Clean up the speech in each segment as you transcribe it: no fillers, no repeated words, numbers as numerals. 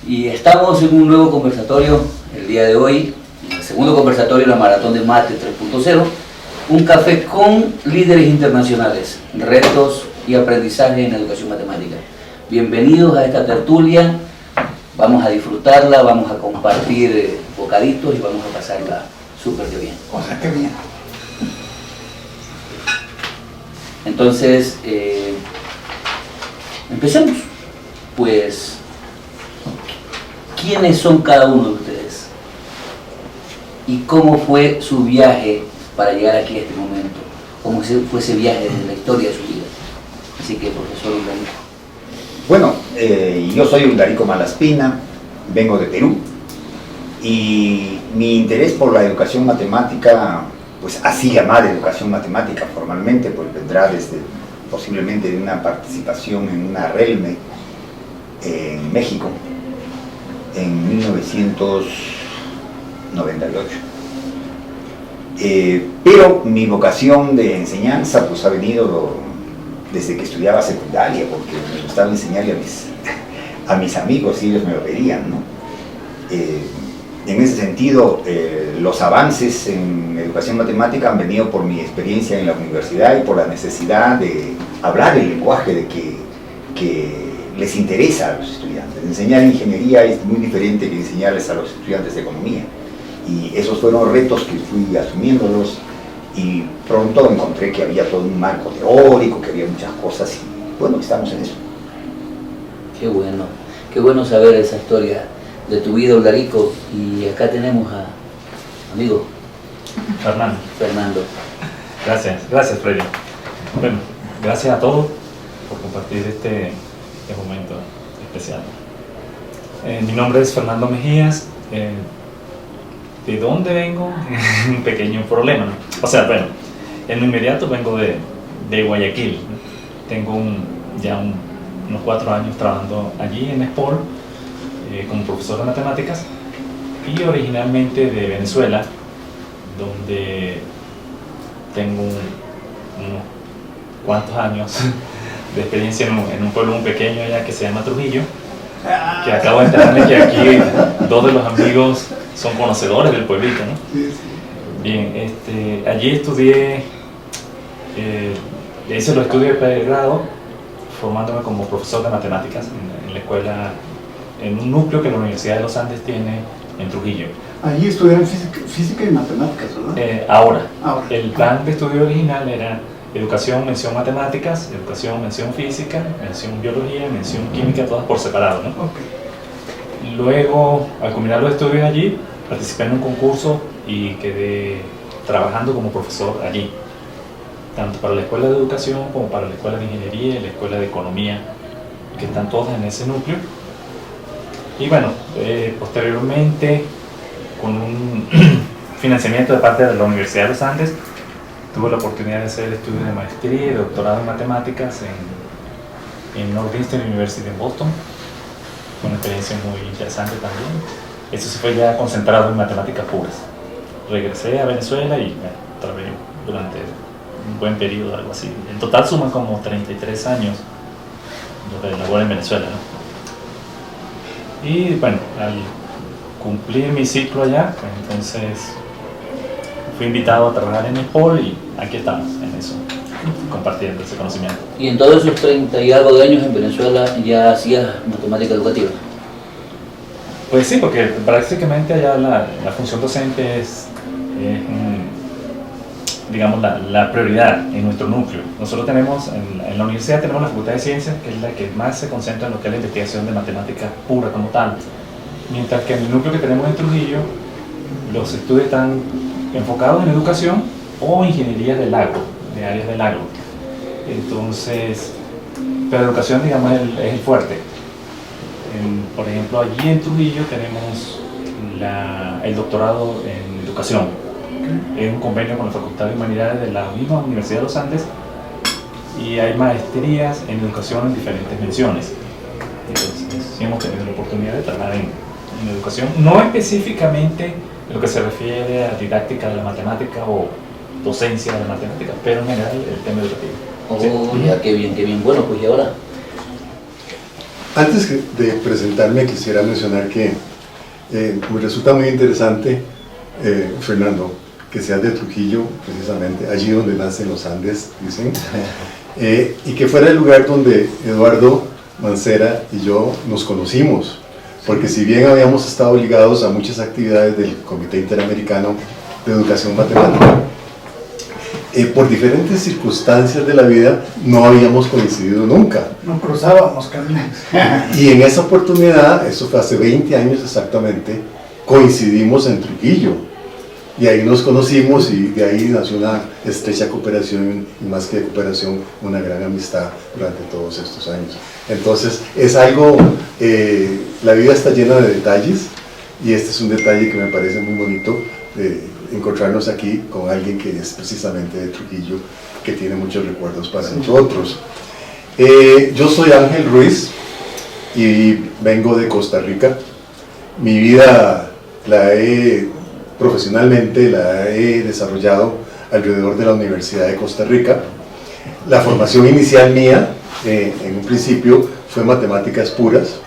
Y estamos en un nuevo conversatorio el día de hoy, el segundo conversatorio de la Maratón de Mate 3.0, un café con líderes internacionales, retos y aprendizaje en educación matemática. Bienvenidos a esta tertulia, vamos a disfrutarla, vamos a compartir bocaditos y vamos a pasarla súper bien. O sea, qué bien. Entonces, empecemos. Pues, ¿quiénes son cada uno de ustedes? ¿Y cómo fue su viaje para llegar aquí a este momento? ¿Cómo fue ese viaje desde la historia de su vida? Así que, profesor Uldarico. Bueno, yo soy Uldarico Malaspina, vengo de Perú y mi interés por la educación matemática, pues así llamada educación matemática formalmente, pues vendrá desde posiblemente de una participación en una RELME en México en 1998. Pero mi vocación de enseñanza pues ha venido desde que estudiaba secundaria, porque me gustaba enseñarle a mis amigos y ellos me lo pedían, ¿no? En ese sentido, los avances en educación matemática han venido por mi experiencia en la universidad y por la necesidad de hablar el lenguaje de que les interesa a los estudiantes. Enseñar ingeniería es muy diferente que enseñarles a los estudiantes de economía. Y esos fueron retos que fui asumiéndolos y pronto encontré que había todo un marco teórico, que había muchas cosas y bueno, estamos en eso. Qué bueno saber esa historia de tu vida, Uldarico. Y acá tenemos a amigo Fernando. Gracias Freddy. Bueno, gracias a todos por compartir este momento especial. Mi nombre es Fernando Mejías. ¿De dónde vengo? Un pequeño problema, ¿no? O sea, bueno, en lo inmediato vengo de Guayaquil, ¿no? Tengo unos 4 años trabajando allí en SPOL como profesor de matemáticas y originalmente de Venezuela, donde tengo unos cuantos años de experiencia en un pueblo muy pequeño allá que se llama Trujillo, que acabo de enterarme que aquí 2 de los amigos son conocedores del pueblito, ¿no? Bien, allí estudié, hice los estudios de pregrado formándome como profesor de matemáticas en la escuela, en un núcleo que la Universidad de los Andes tiene en Trujillo. Allí estudiaron física y matemáticas, ¿verdad? Ahora. El plan de estudio original era educación, mención matemáticas, educación, mención física, mención biología, mención química, todas por separado, ¿no? Okay. Luego, al culminar los estudios allí, participé en un concurso y quedé trabajando como profesor allí, tanto para la escuela de educación como para la escuela de ingeniería y la escuela de economía, que están todas en ese núcleo. Y bueno, posteriormente, con un financiamiento de parte de la Universidad de los Andes, tuve la oportunidad de hacer estudios de maestría y de doctorado en matemáticas en Northeastern University en Boston. Fue una experiencia muy interesante también. Eso se fue ya concentrado en matemáticas puras. Regresé a Venezuela y trabajé durante un buen periodo, algo así. En total suman como 33 años de labor en Venezuela, ¿no? Y bueno, al cumplir mi ciclo allá, pues entonces fui invitado a trabajar en SPOL y aquí estamos en eso, compartiendo ese conocimiento. Y en todos esos 30 y algo de años en Venezuela ya hacías matemática educativa. Pues sí, porque prácticamente allá la función docente es digamos, la prioridad en nuestro núcleo. Nosotros tenemos, en la universidad tenemos la Facultad de Ciencias, que es la que más se concentra en lo que es la investigación de matemática pura como tal. Mientras que en el núcleo que tenemos en Trujillo, los estudios están enfocados en educación o ingeniería del agro, de áreas del agro. Entonces, pero educación, digamos, es el fuerte. Por ejemplo, allí en Trujillo tenemos el doctorado en educación. Es un convenio con la Facultad de Humanidades de la misma Universidad de los Andes y hay maestrías en educación en diferentes menciones. Entonces, sí hemos tenido la oportunidad de trabajar en educación, no específicamente en lo que se refiere a didáctica de la matemática o docencia de la matemática, pero en general el tema educativo. Oh, sí. Ya, qué bien. Bueno, pues y ahora, Antes de presentarme quisiera mencionar que me resulta muy interesante, Fernando, que seas de Trujillo, precisamente, allí donde nacen los Andes, dicen, y que fuera el lugar donde Eduardo Mancera y yo nos conocimos, porque si bien habíamos estado ligados a muchas actividades del Comité Interamericano de Educación Matemática, por diferentes circunstancias de la vida no habíamos coincidido nunca. No cruzábamos caminos. Y en esa oportunidad, eso fue hace 20 años exactamente, coincidimos en Trujillo. Y ahí nos conocimos y de ahí nació una estrecha cooperación y más que cooperación, una gran amistad durante todos estos años. Entonces es algo, la vida está llena de detalles y este es un detalle que me parece muy bonito, encontrarnos aquí con alguien que es precisamente de Trujillo, que tiene muchos recuerdos para nosotros. Yo soy Ángel Ruiz y vengo de Costa Rica. Mi vida profesionalmente la he desarrollado alrededor de la Universidad de Costa Rica. La formación inicial mía, en un principio, fue matemáticas puras,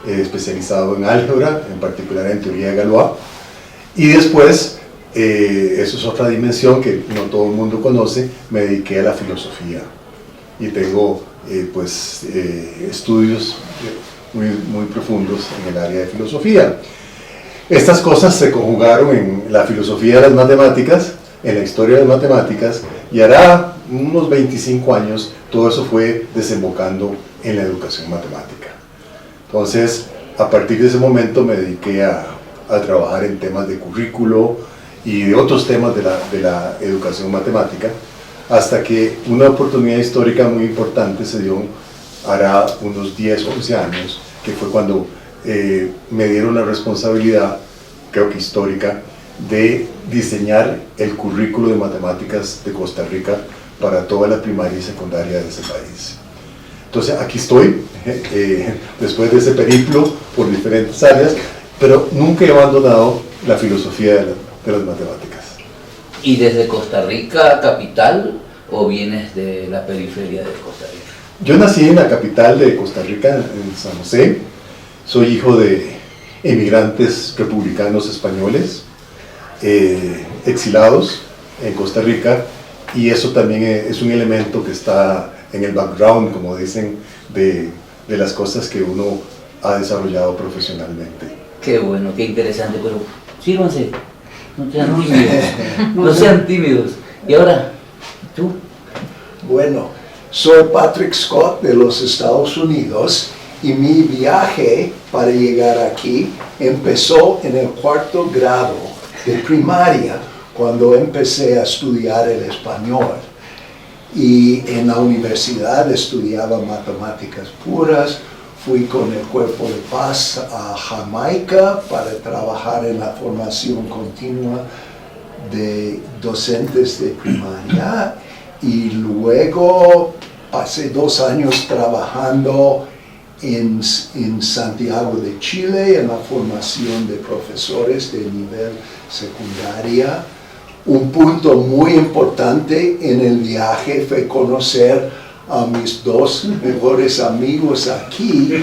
especializado en álgebra, en particular en teoría de Galois, y después, eso es otra dimensión que no todo el mundo conoce, me dediqué a la filosofía y tengo estudios muy profundos en el área de filosofía. Estas cosas se conjugaron en la filosofía de las matemáticas, en la historia de las matemáticas, y hará unos 25 años todo eso fue desembocando en la educación matemática. Entonces, a partir de ese momento me dediqué a trabajar en temas de currículo y de otros temas de la educación matemática, hasta que una oportunidad histórica muy importante se dio hará unos 10 o 11 años, que fue cuando me dieron la responsabilidad, creo que histórica, de diseñar el currículo de matemáticas de Costa Rica para toda la primaria y secundaria de ese país. Entonces aquí estoy, después de ese periplo por diferentes áreas, pero nunca he abandonado la filosofía de las matemáticas. ¿Y desde Costa Rica capital o vienes de la periferia de Costa Rica? Yo nací en la capital de Costa Rica, en San José. Soy hijo de emigrantes republicanos españoles, exilados en Costa Rica, y eso también es un elemento que está en el background, como dicen, de las cosas que uno ha desarrollado profesionalmente. Qué bueno, qué interesante, pero sírvanse, no sean tímidos, no sean tímidos. Y ahora, tú. Bueno, soy Patrick Scott de los Estados Unidos y mi viaje para llegar aquí empezó en el 4º grado de primaria, cuando empecé a estudiar el español. Y en la universidad estudiaba matemáticas puras. Fui con el Cuerpo de Paz a Jamaica para trabajar en la formación continua de docentes de primaria, y luego pasé 2 años trabajando en Santiago de Chile en la formación de profesores de nivel secundaria. Un punto muy importante en el viaje fue conocer a mis 2 mejores amigos aquí,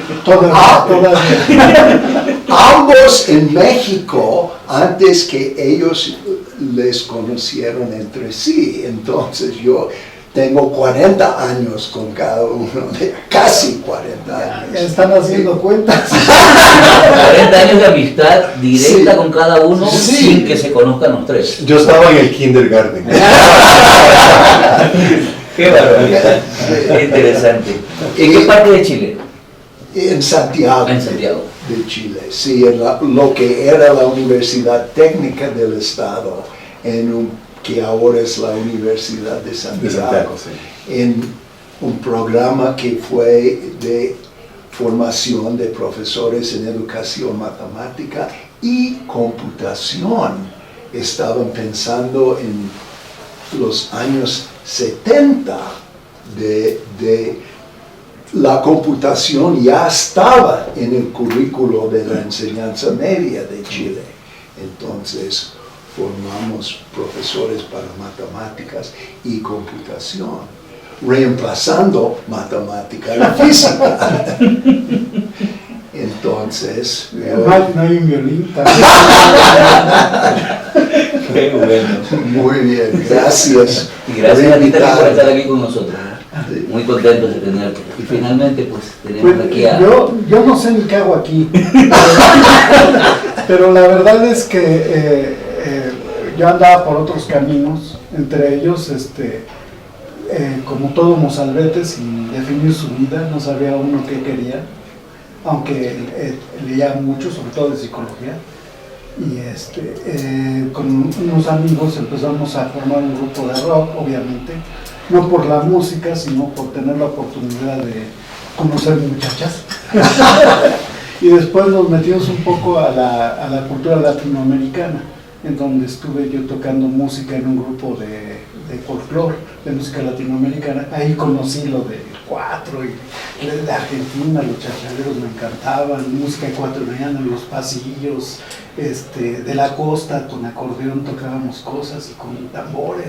ambos en México, antes que ellos les conocieron entre sí. Entonces yo tengo 40 años con cada uno, casi 40 años. Ya están haciendo cuentas. 40 años de amistad directa, sí, con cada uno, sí, sin que se conozcan los 3. Yo estaba en el kindergarten. Qué barbaridad, qué interesante. ¿En qué parte de Chile? En Santiago. En Santiago. De Chile, sí, en lo que era la Universidad Técnica del Estado, que ahora es la Universidad de Santiago, sí. En un programa que fue de formación de profesores en educación matemática y computación. Estaban pensando en los años 70 de la computación ya estaba en el currículo de la enseñanza media de Chile. Entonces formamos profesores para matemáticas y computación, reemplazando matemática y física. Entonces, No hay un violín. Qué bueno. muy bien, gracias. Y gracias a ti también por invitarme. estar aquí con nosotros. Muy contentos de tenerte. Y finalmente, pues, tenemos Pues, aquí a... yo no sé ni qué hago aquí, pero la verdad es que yo andaba por otros caminos, entre ellos, como todo mozalbete, sin definir su vida, no sabía uno qué quería, aunque leía mucho, sobre todo de psicología. Y con unos amigos empezamos a formar un grupo de rock, obviamente, no por la música, sino por tener la oportunidad de conocer muchachas. Y después nos metimos un poco a la cultura latinoamericana, en donde estuve yo tocando música en un grupo de folclore, de música latinoamericana. Ahí conocí lo de cuatro, y de Argentina, los chachaleros me encantaban, música ecuatoriana, los pasillos, de la costa, con acordeón tocábamos cosas y con tambores.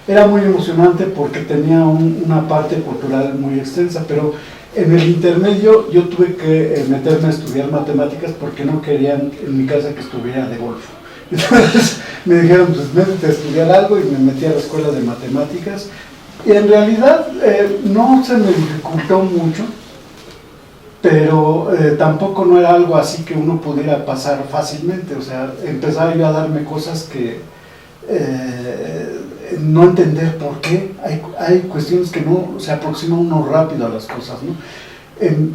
Era muy emocionante porque tenía una parte cultural muy extensa, pero en el intermedio yo tuve que meterme a estudiar matemáticas porque no querían en mi casa que estuviera de golfo. Entonces me dijeron, pues métete a estudiar algo, y me metí a la escuela de matemáticas. Y en realidad no se me dificultó mucho, pero tampoco no era algo así que uno pudiera pasar fácilmente. O sea, empezaba yo a darme cosas que no entender por qué. Hay cuestiones que no se aproxima uno rápido a las cosas, ¿no? En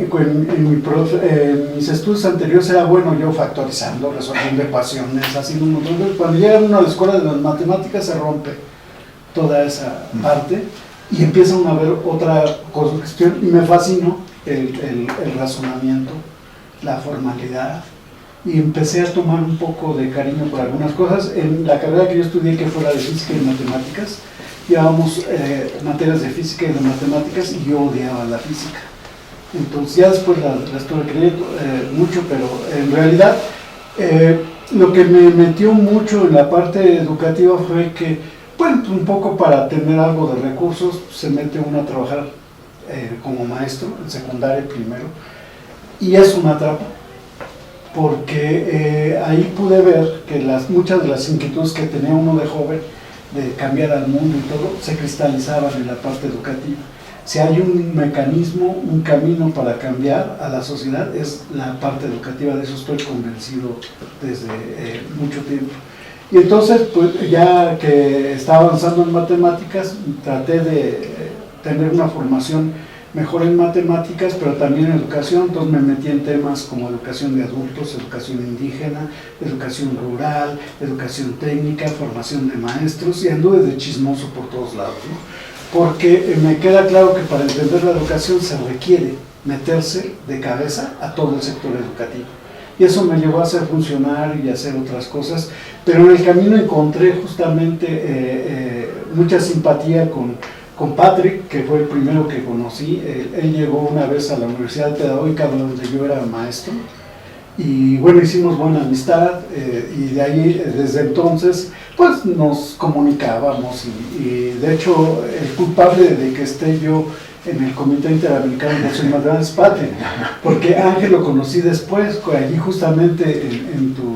mis estudios anteriores era bueno yo factorizando, resolviendo ecuaciones, haciendo un montón de cosas. Cuando llega uno a la escuela de las matemáticas se rompe toda esa parte y empieza uno a ver otra cuestión, y me fascinó el razonamiento, la formalidad, y empecé a tomar un poco de cariño por algunas cosas. En la carrera que yo estudié, que fue la de física y matemáticas, llevábamos materias de física y de matemáticas, y yo odiaba la física. Entonces ya después la estuve creyendo mucho, pero en realidad lo que me metió mucho en la parte educativa fue que, bueno, un poco para tener algo de recursos, se mete uno a trabajar como maestro en secundaria primero, y es una trampa, porque ahí pude ver que muchas de las inquietudes que tenía uno de joven, de cambiar al mundo y todo, se cristalizaban en la parte educativa. Si hay un mecanismo, un camino para cambiar a la sociedad, es la parte educativa. De eso estoy convencido desde mucho tiempo. Y entonces, pues ya que estaba avanzando en matemáticas, traté de tener una formación mejor en matemáticas, pero también en educación. Entonces me metí en temas como educación de adultos, educación indígena, educación rural, educación técnica, formación de maestros, y anduve de chismoso por todos lados, ¿no? Porque me queda claro que para entender la educación se requiere meterse de cabeza a todo el sector educativo. Y eso me llevó a ser funcionario y a hacer otras cosas, pero en el camino encontré justamente mucha simpatía con Patrick, que fue el primero que conocí. Él llegó una vez a la Universidad Pedagógica, donde yo era maestro, y bueno, hicimos buena amistad, y de ahí, desde entonces, pues nos comunicábamos, y de hecho el culpable de que esté yo en el Comité Interamericano de Acción Maternal es Patrick, porque Ángel lo conocí después, allí justamente en tu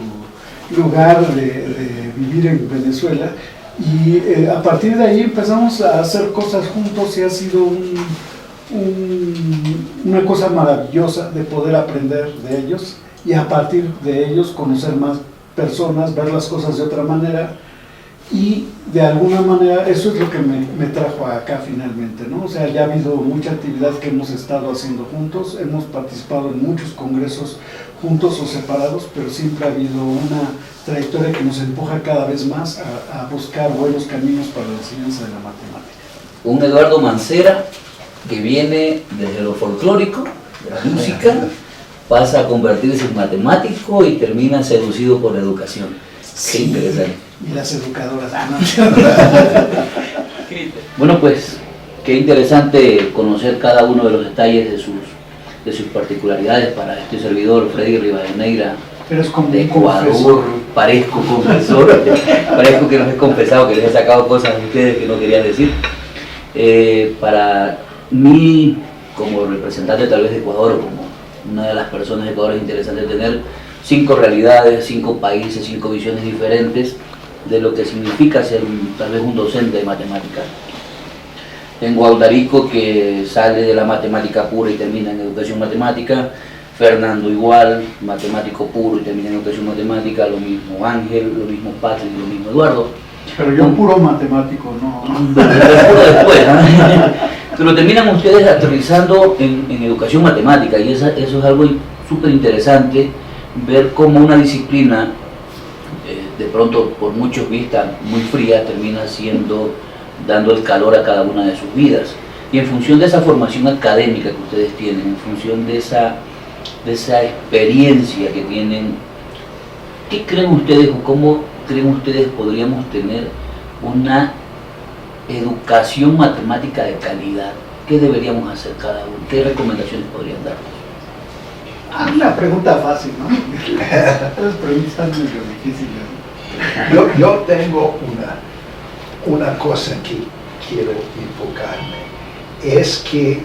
lugar de vivir en Venezuela, y a partir de ahí empezamos a hacer cosas juntos, y ha sido una cosa maravillosa de poder aprender de ellos, y a partir de ellos conocer más personas, ver las cosas de otra manera, y de alguna manera eso es lo que me trajo acá finalmente, ¿no? O sea, ya ha habido mucha actividad que hemos estado haciendo juntos, hemos participado en muchos congresos juntos o separados, pero siempre ha habido una trayectoria que nos empuja cada vez más a buscar buenos caminos para la enseñanza de la matemática. Un Eduardo Mancera que viene desde lo folclórico, de la música, pasa a convertirse en matemático y termina seducido por la educación. Sí, qué interesante. Y las educadoras. Bueno, pues, qué interesante conocer cada uno de los detalles de sus particularidades para este servidor, Freddy Rivadeneira, Pero es como de un Ecuador. confesor. Parezco confesor, parezco que nos he confesado, que les he sacado cosas de ustedes que no quería decir. Para mí, como representante tal vez de Ecuador, como una de las personas educadoras interesantes, tener 5 realidades, 5 países, 5 visiones diferentes de lo que significa ser tal vez un docente de matemáticas. Tengo a Audarico, que sale de la matemática pura y termina en educación matemática. Fernando igual, matemático puro y termina en educación matemática. Lo mismo Ángel, lo mismo Patrick, lo mismo Eduardo. Pero yo puro matemático, no. Después, ¿no? Pero terminan ustedes aterrizando en educación matemática, y eso es algo súper interesante, ver cómo una disciplina, de pronto por muchos vista muy fría, termina dando el calor a cada una de sus vidas. Y en función de esa formación académica que ustedes tienen, en función de esa experiencia que tienen, ¿qué creen ustedes o cómo creen ustedes podríamos tener una educación matemática de calidad? ¿Qué deberíamos hacer cada uno? ¿Qué recomendaciones podrían darnos? Una pregunta fácil, ¿no? Las preguntas están medio difíciles. Yo tengo una cosa que quiero enfocarme. Es que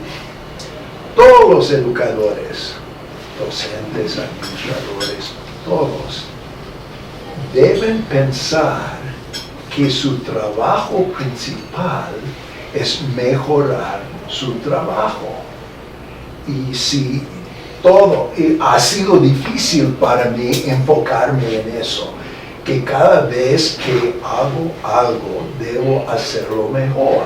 todos los educadores, docentes, administradores, todos, deben pensar que su trabajo principal es mejorar su trabajo. Y si ha sido difícil para mí enfocarme en eso, que cada vez que hago algo debo hacerlo mejor.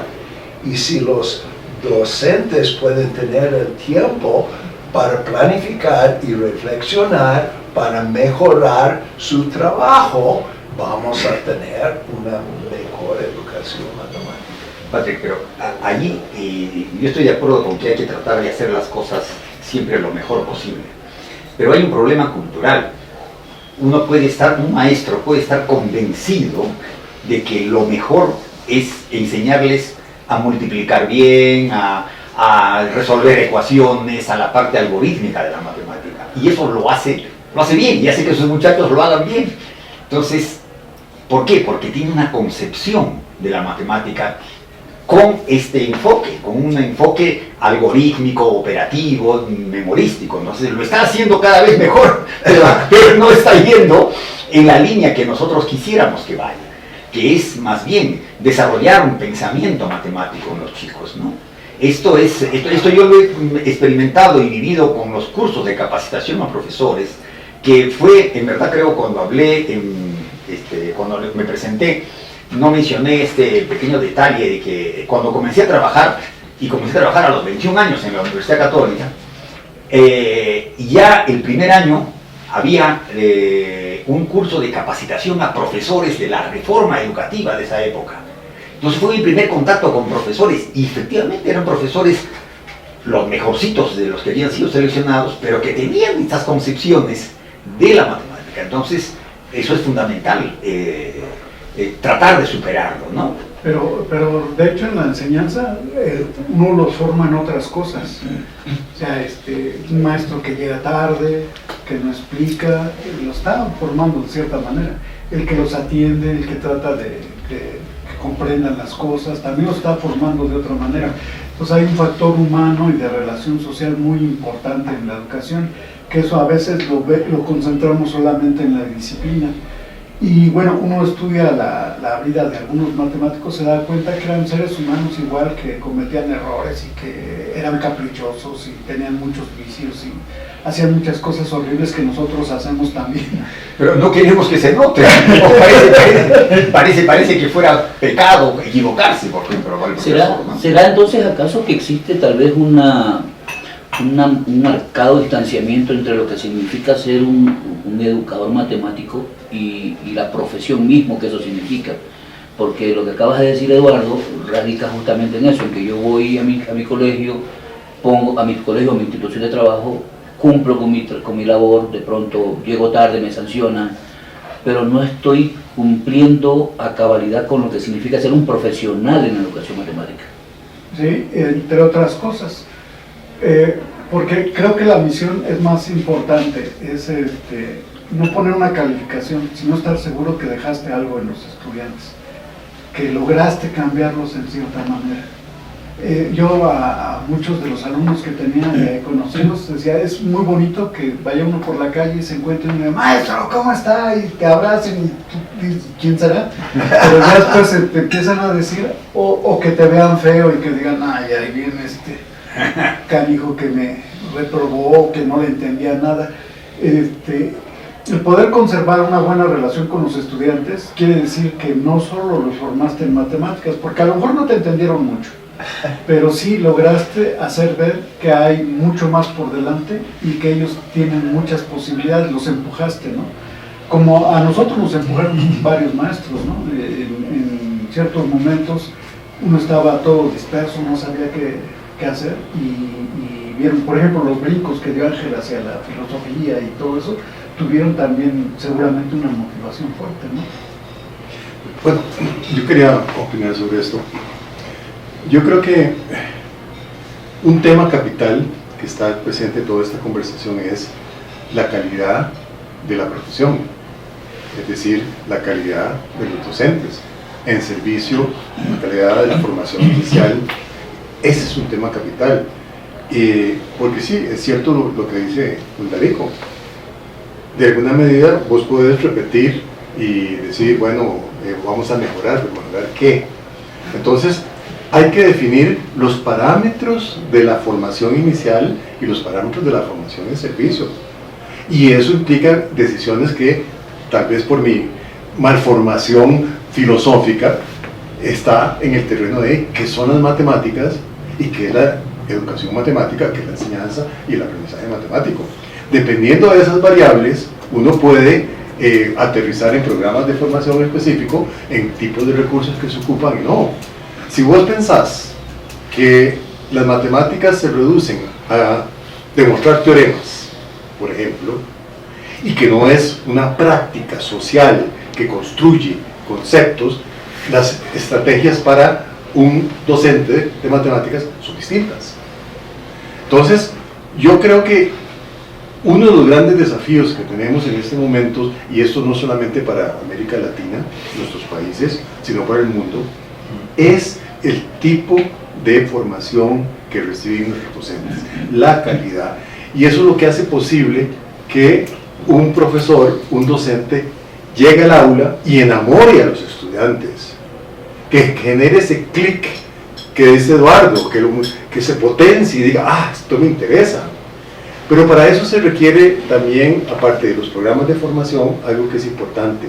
Y si los docentes pueden tener el tiempo para planificar y reflexionar para mejorar su trabajo, vamos a tener una mejor educación matemática. Patrick, pero allí yo estoy de acuerdo con que hay que tratar de hacer las cosas siempre lo mejor posible. Pero hay un problema cultural. Un maestro puede estar convencido de que lo mejor es enseñarles a multiplicar bien, a resolver ecuaciones, a la parte algorítmica de la matemática. Y eso lo hace bien, y hace que sus muchachos lo hagan bien. Entonces, ¿por qué? Porque tiene una concepción de la matemática con este enfoque, con un enfoque algorítmico, operativo, memorístico. Entonces lo está haciendo cada vez mejor, pero no está yendo en la línea que nosotros quisiéramos que vaya, que es más bien desarrollar un pensamiento matemático en los chicos, ¿no? Esto yo lo he experimentado y vivido con los cursos de capacitación a profesores, que fue, en verdad creo, cuando hablé, cuando me presenté, no mencioné este pequeño detalle de que cuando comencé a trabajar a los 21 años en la Universidad Católica, ya el primer año había un curso de capacitación a profesores de la reforma educativa de esa época. Entonces fue mi primer contacto con profesores, y efectivamente eran profesores los mejorcitos de los que habían sido seleccionados, pero que tenían estas concepciones de la matemática. Entonces eso es fundamental, tratar de superarlo, ¿no? Pero de hecho en la enseñanza uno los forma en otras cosas. O sea, un maestro que llega tarde, que no explica, lo está formando de cierta manera. El que los atiende, el que trata de que comprendan las cosas, también lo está formando de otra manera. Entonces hay un factor humano y de relación social muy importante en la educación, que eso a veces lo concentramos solamente en la disciplina. Y bueno, uno estudia la vida de algunos matemáticos, se da cuenta que eran seres humanos igual, que cometían errores y que eran caprichosos y tenían muchos vicios y hacían muchas cosas horribles que nosotros hacemos también. Pero no queremos que se note. Parece que fuera pecado equivocarse, por ejemplo. ¿Será entonces acaso que existe tal vez un marcado distanciamiento entre lo que significa ser un educador matemático y la profesión mismo que eso significa? Porque lo que acabas de decir, Eduardo, radica justamente en eso, en que yo voy a mi colegio, a mi institución de trabajo, cumplo con mi labor, de pronto llego tarde, me sancionan, pero no estoy cumpliendo a cabalidad con lo que significa ser un profesional en la educación matemática. Sí, entre otras cosas. Porque creo que la misión es más importante, es no poner una calificación, sino estar seguro que dejaste algo en los estudiantes, que lograste cambiarlos en cierta manera. Yo a muchos de los alumnos que tenía conocidos decía, es muy bonito que vaya uno por la calle y se encuentre un maestro, ¿cómo está? Y te abracen y tú dices, ¿quién será? Pero ya después te empiezan a decir, o que te vean feo y que digan, ay, ahí viene este canijo que me reprobó, que no le entendía nada. El poder conservar una buena relación con los estudiantes quiere decir que no solo los formaste en matemáticas, porque a lo mejor no te entendieron mucho, pero sí lograste hacer ver que hay mucho más por delante y que ellos tienen muchas posibilidades, los empujaste, ¿no? Como a nosotros nos empujaron varios maestros, ¿no? En ciertos momentos uno estaba todo disperso, no sabía qué hacer y vieron, por ejemplo, los brincos que dio Ángel hacia la filosofía y todo eso, tuvieron también seguramente una motivación fuerte, ¿no? Bueno, yo quería opinar sobre esto. Yo creo que un tema capital que está presente en toda esta conversación es la calidad de la profesión, es decir, la calidad de los docentes en servicio, la calidad de la formación inicial. Ese es un tema capital, porque sí, es cierto lo que dice Darico. De alguna medida vos podés repetir y decir, bueno, vamos a mejorar, pero ¿mejorar qué? Entonces, hay que definir los parámetros de la formación inicial y los parámetros de la formación en servicio. Y eso implica decisiones que, tal vez por mi malformación filosófica, está en el terreno de qué son las matemáticas y qué es la educación matemática, qué es la enseñanza y el aprendizaje matemático. Dependiendo de esas variables, uno puede aterrizar en programas de formación específico, en tipos de recursos que se ocupan y no. Si vos pensás que las matemáticas se reducen a demostrar teoremas, por ejemplo, y que no es una práctica social que construye conceptos, las estrategias para un docente de matemáticas son distintas. Entonces, yo creo que uno de los grandes desafíos que tenemos en este momento, y esto no solamente para América Latina, nuestros países, sino para el mundo, es el tipo de formación que reciben nuestros docentes, la calidad. Y eso es lo que hace posible que un profesor, un docente, llegue al aula y enamore a los estudiantes, que genere ese clic que dice Eduardo, que se potencie y diga, esto me interesa. Pero para eso se requiere también, aparte de los programas de formación, algo que es importante,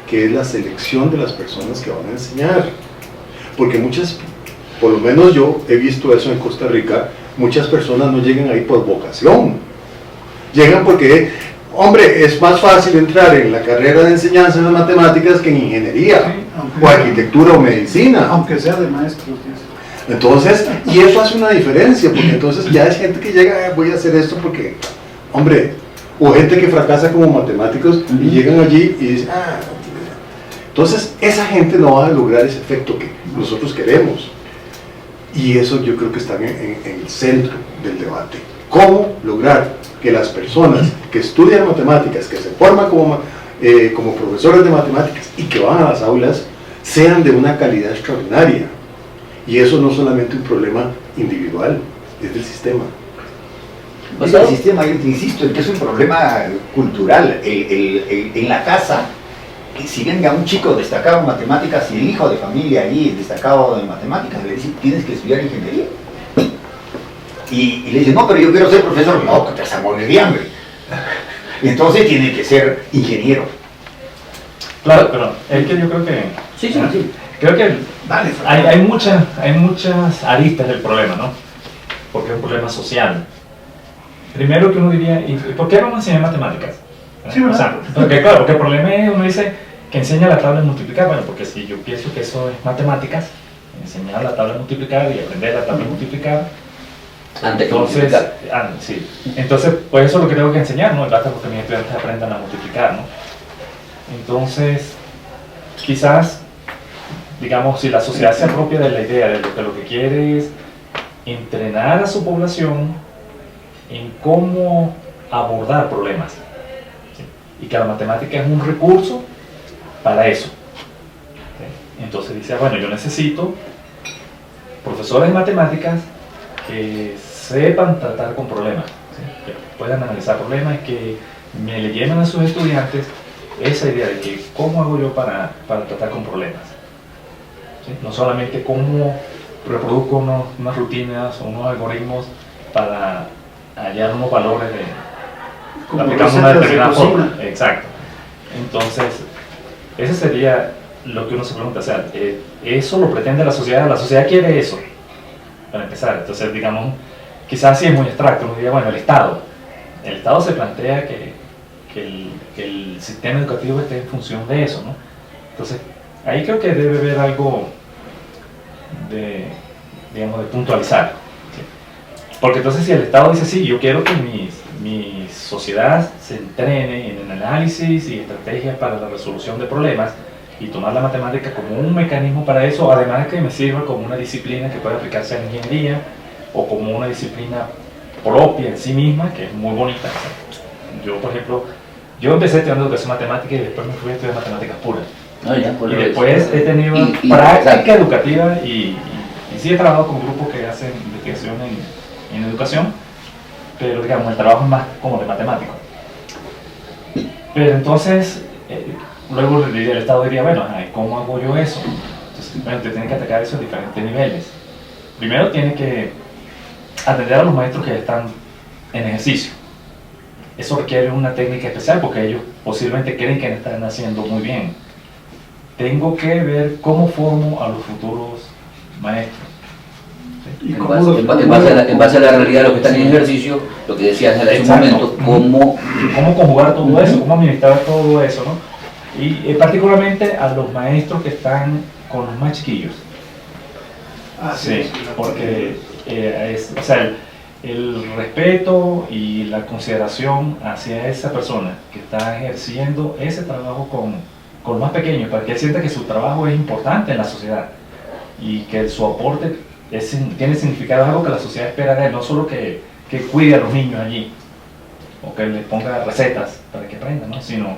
que es la selección de las personas que van a enseñar. Porque por lo menos yo he visto eso en Costa Rica, muchas personas no llegan ahí por vocación. Llegan porque, hombre, es más fácil entrar en la carrera de enseñanza de matemáticas que en ingeniería, sí, o arquitectura o medicina. Aunque sea de maestros. Entonces, y eso hace una diferencia, porque entonces ya es gente que llega, voy a hacer esto porque, hombre, o gente que fracasa como matemáticos y llegan allí y dicen, entonces esa gente no va a lograr ese efecto que nosotros queremos. Y eso yo creo que está en el centro del debate. ¿Cómo lograr que las personas que estudian matemáticas, que se forman como profesores de matemáticas y que van a las aulas, sean de una calidad extraordinaria? Y eso no es solamente un problema individual, es del sistema. Es el sistema, yo te insisto, en que es un problema cultural. En la casa, si venga un chico destacado en matemáticas y el hijo de familia ahí destacado en matemáticas, le dice, tienes que estudiar ingeniería. Y le dice, no, pero yo quiero ser profesor. No, que te vas a morir de hambre. Y entonces tiene que ser ingeniero. Claro, pero es que yo creo que... Sí. Creo que hay muchas aristas del problema, ¿no? Porque es un problema social. Primero que uno diría, ¿y por qué vamos a enseñar matemáticas? Sí, ¿verdad? O sea, porque claro, porque el problema es, uno dice que enseña la tabla de multiplicar, bueno, porque si yo pienso que eso es matemáticas, enseñar la tabla de multiplicar y aprender la tabla de multiplicar, Antes que entonces, multiplicar. sí. Entonces, pues eso es lo que tengo que enseñar, ¿no? Basta porque mis estudiantes aprendan a multiplicar, ¿no? Entonces, quizás, digamos, si la sociedad se apropia de la idea de lo que quiere es entrenar a su población en cómo abordar problemas, ¿sí? Y que la matemática es un recurso para eso, ¿sí? Entonces dice, bueno, yo necesito profesores de matemáticas que sepan tratar con problemas, ¿sí? Que puedan analizar problemas, que me le lleven a sus estudiantes esa idea de que cómo hago yo para tratar con problemas, ¿sí? No solamente cómo reproduzco unas rutinas o unos algoritmos para hallar unos valores Como aplicando una recetas de determinada cocina. forma. Exacto. Entonces, ese sería lo que uno se pregunta, o sea, ¿eso lo pretende la sociedad? ¿La sociedad quiere eso? Para empezar, entonces, digamos, quizás sí es muy abstracto, uno diría, bueno, el Estado se plantea que el sistema educativo esté en función de eso, ¿no? Entonces, ahí creo que debe haber algo de, digamos, de puntualizar, ¿sí? Porque entonces si el Estado dice, sí, yo quiero que mi sociedad se entrene en el análisis y estrategias para la resolución de problemas y tomar la matemática como un mecanismo para eso, además de que me sirva como una disciplina que puede aplicarse a la ingeniería o como una disciplina propia en sí misma, que es muy bonita. Yo, por ejemplo, yo empecé estudiando educación matemática y después me fui a estudiar matemáticas puras. No, ya, por Y lo después he tenido práctica educativa y sí he trabajado con grupos que hacen investigación en educación, pero digamos, el trabajo es más como de matemático. Pero entonces, luego el Estado diría, bueno, ¿cómo hago yo eso? Entonces, bueno, te tiene que atacar eso a diferentes niveles. Primero tiene que atender a los maestros que están en ejercicio. Eso requiere una técnica especial porque ellos posiblemente creen que están haciendo muy bien. Tengo que ver cómo formo a los futuros maestros. ¿Y En cómo base a la realidad de los que están en ejercicio, lo que decías hace un Exacto. momento, cómo Conjugar todo eso, cómo administrar todo eso, ¿no? Y particularmente a los maestros que están con los más chiquillos. Sí, porque o sea, el respeto y la consideración hacia esa persona que está ejerciendo ese trabajo con los más pequeños, para que él sienta que su trabajo es importante en la sociedad y que su aporte tiene significado, algo que la sociedad espera de él, no solo que cuide a los niños allí o que les ponga recetas para que aprendan, ¿no? Sino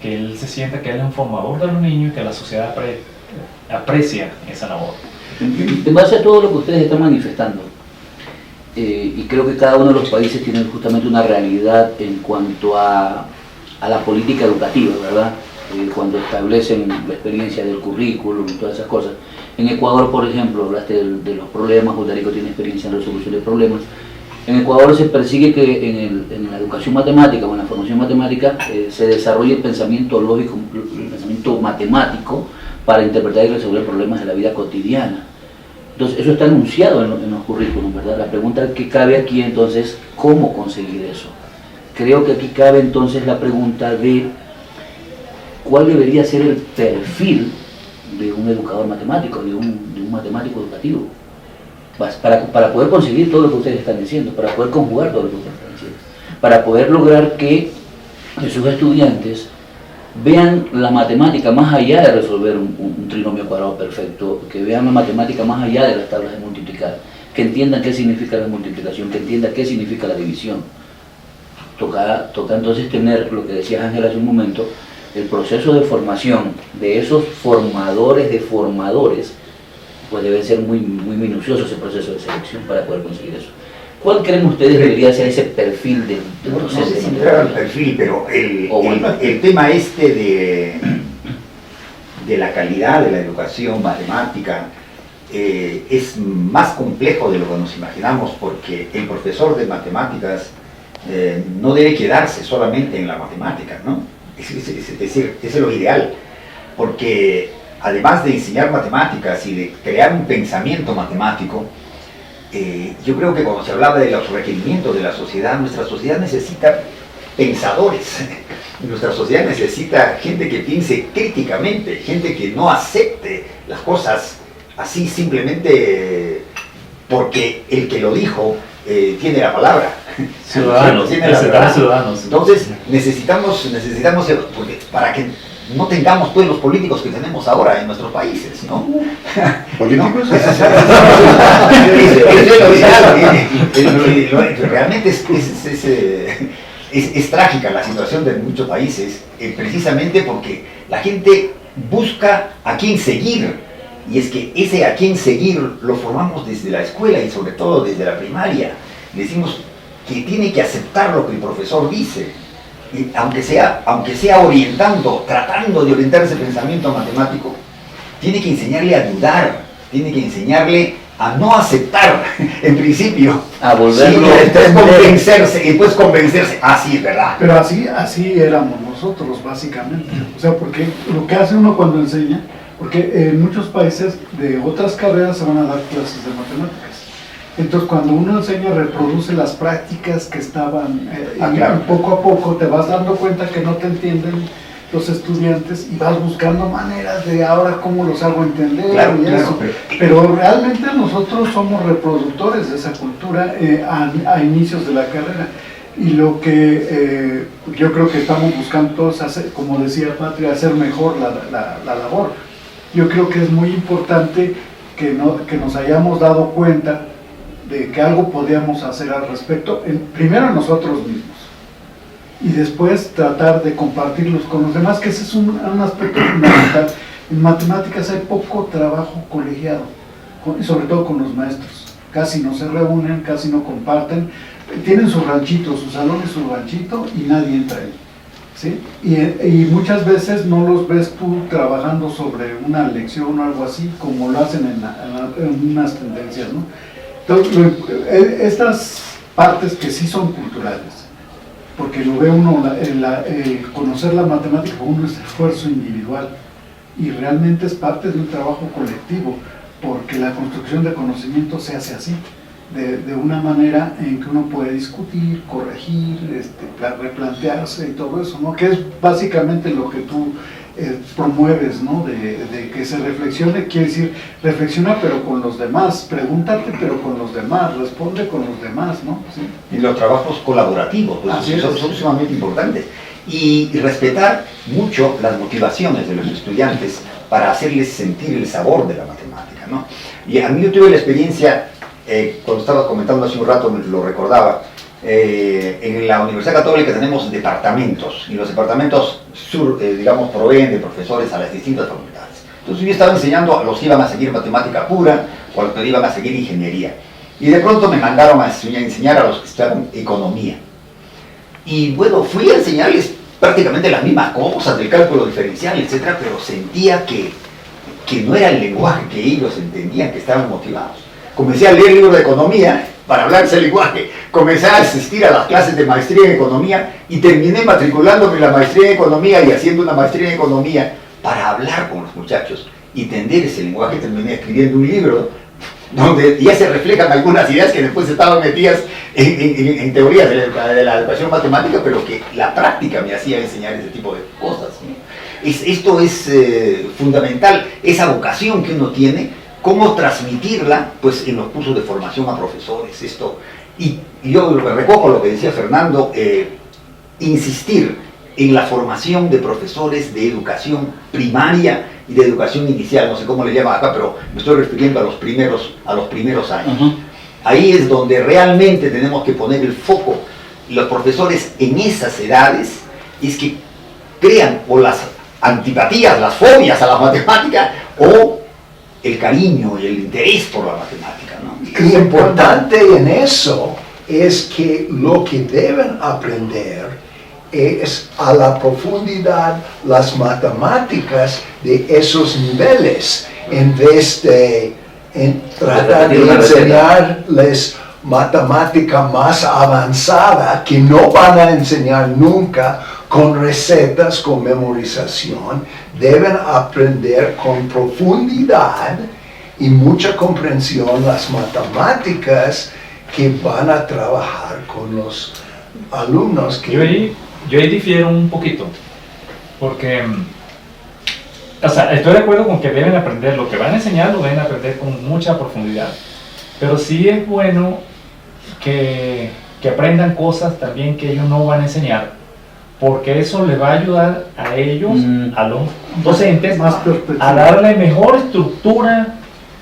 que él se sienta que él es un formador de los niños y que la sociedad aprecia esa labor. En base a todo lo que ustedes están manifestando, y creo que cada uno de los países tiene justamente una realidad en cuanto a la política educativa, ¿verdad? Cuando establecen la experiencia del currículum y todas esas cosas. En Ecuador, por ejemplo, hablaste de los problemas, Darío tiene experiencia en resolución de problemas. En Ecuador se persigue que en la educación matemática o en la formación matemática se desarrolle el pensamiento lógico, el pensamiento matemático para interpretar y resolver problemas de la vida cotidiana. Entonces, eso está anunciado en los currículums, ¿verdad? La pregunta que cabe aquí entonces, ¿cómo conseguir eso? Creo que aquí cabe entonces la pregunta de cuál debería ser el perfil de un educador matemático, de un matemático educativo, para poder conseguir todo lo que ustedes están diciendo, para poder conjugar todo lo que ustedes están diciendo, para poder lograr que sus estudiantes vean la matemática más allá de resolver un trinomio cuadrado perfecto, que vean la matemática más allá de las tablas de multiplicar, que entiendan qué significa la multiplicación, que entiendan qué significa la división. Toca entonces tener, lo que decía Ángel hace un momento, el proceso de formación de esos formadores de formadores, pues debe ser muy minucioso ese proceso de selección para poder conseguir eso. ¿Cuál creen ustedes debería ser ese perfil del docente? No sé si entrar al perfil, pero el tema de la calidad de la educación matemática es más complejo de lo que nos imaginamos, porque el profesor de matemáticas no debe quedarse solamente en la matemática, ¿no? Es decir, es lo ideal, porque además de enseñar matemáticas y de crear un pensamiento matemático, yo creo que cuando se hablaba de los requerimientos de la sociedad, nuestra sociedad necesita pensadores, nuestra sociedad necesita gente que piense críticamente, gente que no acepte las cosas así simplemente porque el que lo dijo tiene la palabra. Ciudadanos, ciudadanos. Entonces necesitamos porque para que no tengamos pues los políticos que tenemos ahora en nuestros países, ¿no? ¿Políticos? Realmente es trágica la situación de muchos países, precisamente porque la gente busca a quién seguir y es que ese a quien seguir lo formamos desde la escuela y sobre todo desde la primaria. Le decimos que tiene que aceptar lo que el profesor dice, y aunque sea orientando, tratando de orientar ese pensamiento matemático, tiene que enseñarle a dudar, tiene que enseñarle a no aceptar, en principio, A volverlo sí, a y después convencerse, ah, sí, es verdad. Pero así éramos nosotros, básicamente. O sea, porque lo que hace uno cuando enseña, porque en muchos países de otras carreras se van a dar clases de matemáticas. Entonces, cuando uno enseña, reproduce las prácticas que estaban, claro. y poco a poco te vas dando cuenta que no te entienden los estudiantes y vas buscando maneras de ahora cómo los hago entender, Claro, y claro, eso. Pero realmente nosotros somos reproductores de esa cultura a inicios de la carrera. Y lo que yo creo que estamos buscando todos hacer, como decía Patria, hacer mejor la labor. Yo creo que es muy importante que nos hayamos dado cuenta de que algo podíamos hacer al respecto, primero nosotros mismos, y después tratar de compartirlos con los demás, que ese es un aspecto fundamental. En matemáticas hay poco trabajo colegiado, y sobre todo con los maestros. Casi no se reúnen, casi no comparten, tienen su ranchito, su salón y su ranchito, y nadie entra ahí, ¿sí? Y muchas veces no los ves tú trabajando sobre una lección o algo así, como lo hacen en unas tendencias, ¿no? Entonces, estas partes que sí son culturales, porque lo ve uno, el conocer la matemática como un esfuerzo individual, y realmente es parte de un trabajo colectivo, porque la construcción de conocimiento se hace así, de una manera en que uno puede discutir, corregir, replantearse y todo eso, ¿no? Que es básicamente lo que tú promueves, ¿no? De que se reflexione, quiere decir, reflexiona pero con los demás, pregúntate pero con los demás, responde con los demás, ¿no? ¿Sí? Y los trabajos colaborativos, pues, son sumamente importantes. Y respetar mucho las motivaciones de los estudiantes para hacerles sentir el sabor de la matemática, ¿no? Y a mí yo tuve la experiencia, cuando estaba comentando hace un rato, lo recordaba, en la Universidad Católica tenemos departamentos, y los departamentos digamos, proveen de profesores a las distintas facultades. Entonces yo estaba enseñando a los que iban a seguir matemática pura o a los que iban a seguir ingeniería. Y de pronto me mandaron a enseñar a los que estudiaban economía. Y bueno, fui a enseñarles prácticamente las mismas cosas del cálculo diferencial, etcétera, pero sentía que no era el lenguaje que ellos entendían, que estaban motivados. Comencé a leer libros de economía para hablar ese lenguaje, comencé a asistir a las clases de maestría en economía y terminé matriculándome en la maestría en economía y haciendo una maestría en economía para hablar con los muchachos y entender ese lenguaje. Terminé escribiendo un libro donde ya se reflejan algunas ideas que después estaban metidas en teorías de la educación matemática, pero que la práctica me hacía enseñar ese tipo de cosas, ¿no? Esto es fundamental, esa vocación que uno tiene, cómo transmitirla pues en los cursos de formación a profesores. Y yo recojo lo que decía Fernando, insistir en la formación de profesores de educación primaria y de educación inicial, no sé cómo le llaman acá, pero me estoy refiriendo a los primeros años. Uh-huh. Ahí es donde realmente tenemos que poner el foco. Los profesores en esas edades es que crean o las antipatías, las fobias a la matemática, o el cariño y el interés por la matemática, ¿no? Y importante en eso es que lo que deben aprender es a la profundidad las matemáticas de esos niveles, en vez de tratar de enseñarles matemática más avanzada que no van a enseñar nunca con recetas, con memorización. Deben aprender con profundidad y mucha comprensión las matemáticas que van a trabajar con los alumnos. Que yo ahí difiero un poquito, porque o sea, estoy de acuerdo con que deben aprender, lo que van a enseñar lo deben aprender con mucha profundidad, pero sí es bueno que aprendan cosas también que ellos no van a enseñar, porque eso le va a ayudar a ellos, a los docentes, a darle mejor estructura.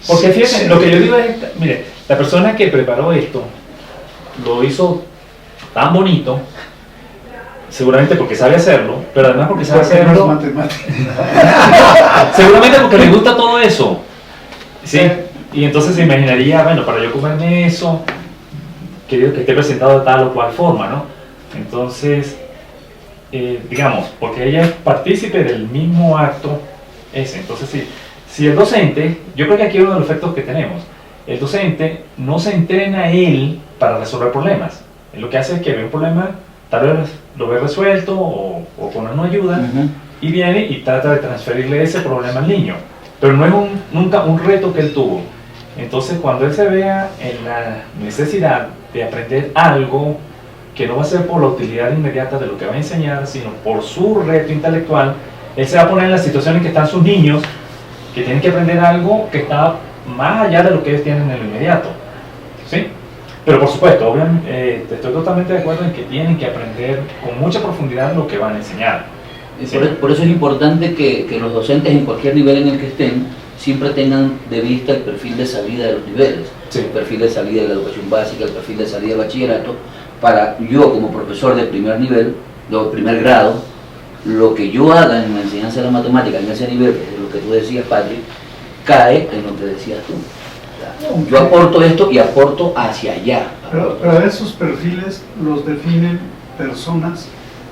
Porque fíjense, lo que yo digo es, mire, la persona que preparó esto lo hizo tan bonito, seguramente porque sabe hacerlo, pero además porque sabe hacerlo, matemática. seguramente porque le gusta todo eso. Sí, y entonces se imaginaría, bueno, para yo comerme eso, que esté presentado de tal o cual forma, ¿no? Entonces, digamos, porque ella es partícipe del mismo acto ese. Entonces, si el docente, yo creo que aquí es uno de los efectos que tenemos, el docente no se entrena él para resolver problemas. Él lo que hace es que ve un problema, tal vez lo ve resuelto o con una ayuda, y viene y trata de transferirle ese problema al niño. Pero no es nunca un reto que él tuvo. Entonces, cuando él se vea en la necesidad de aprender algo que no va a ser por la utilidad inmediata de lo que va a enseñar, sino por su reto intelectual, él se va a poner en la situación en que están sus niños, que tienen que aprender algo que está más allá de lo que ellos tienen en el inmediato, ¿sí? Pero por supuesto, obviamente, estoy totalmente de acuerdo en que tienen que aprender con mucha profundidad lo que van a enseñar. ¿Sí? Por eso es importante que los docentes en cualquier nivel en el que estén siempre tengan de vista el perfil de salida de los niveles, Sí. el perfil de salida de la educación básica, el perfil de salida del bachillerato, para yo como profesor de primer nivel, de primer grado, lo que yo haga en la enseñanza de la matemática en ese nivel, que es lo que tú decías, Patrick, cae en lo que decías tú. O sea, yo aporto esto y aporto hacia allá. Pero esos perfiles los definen personas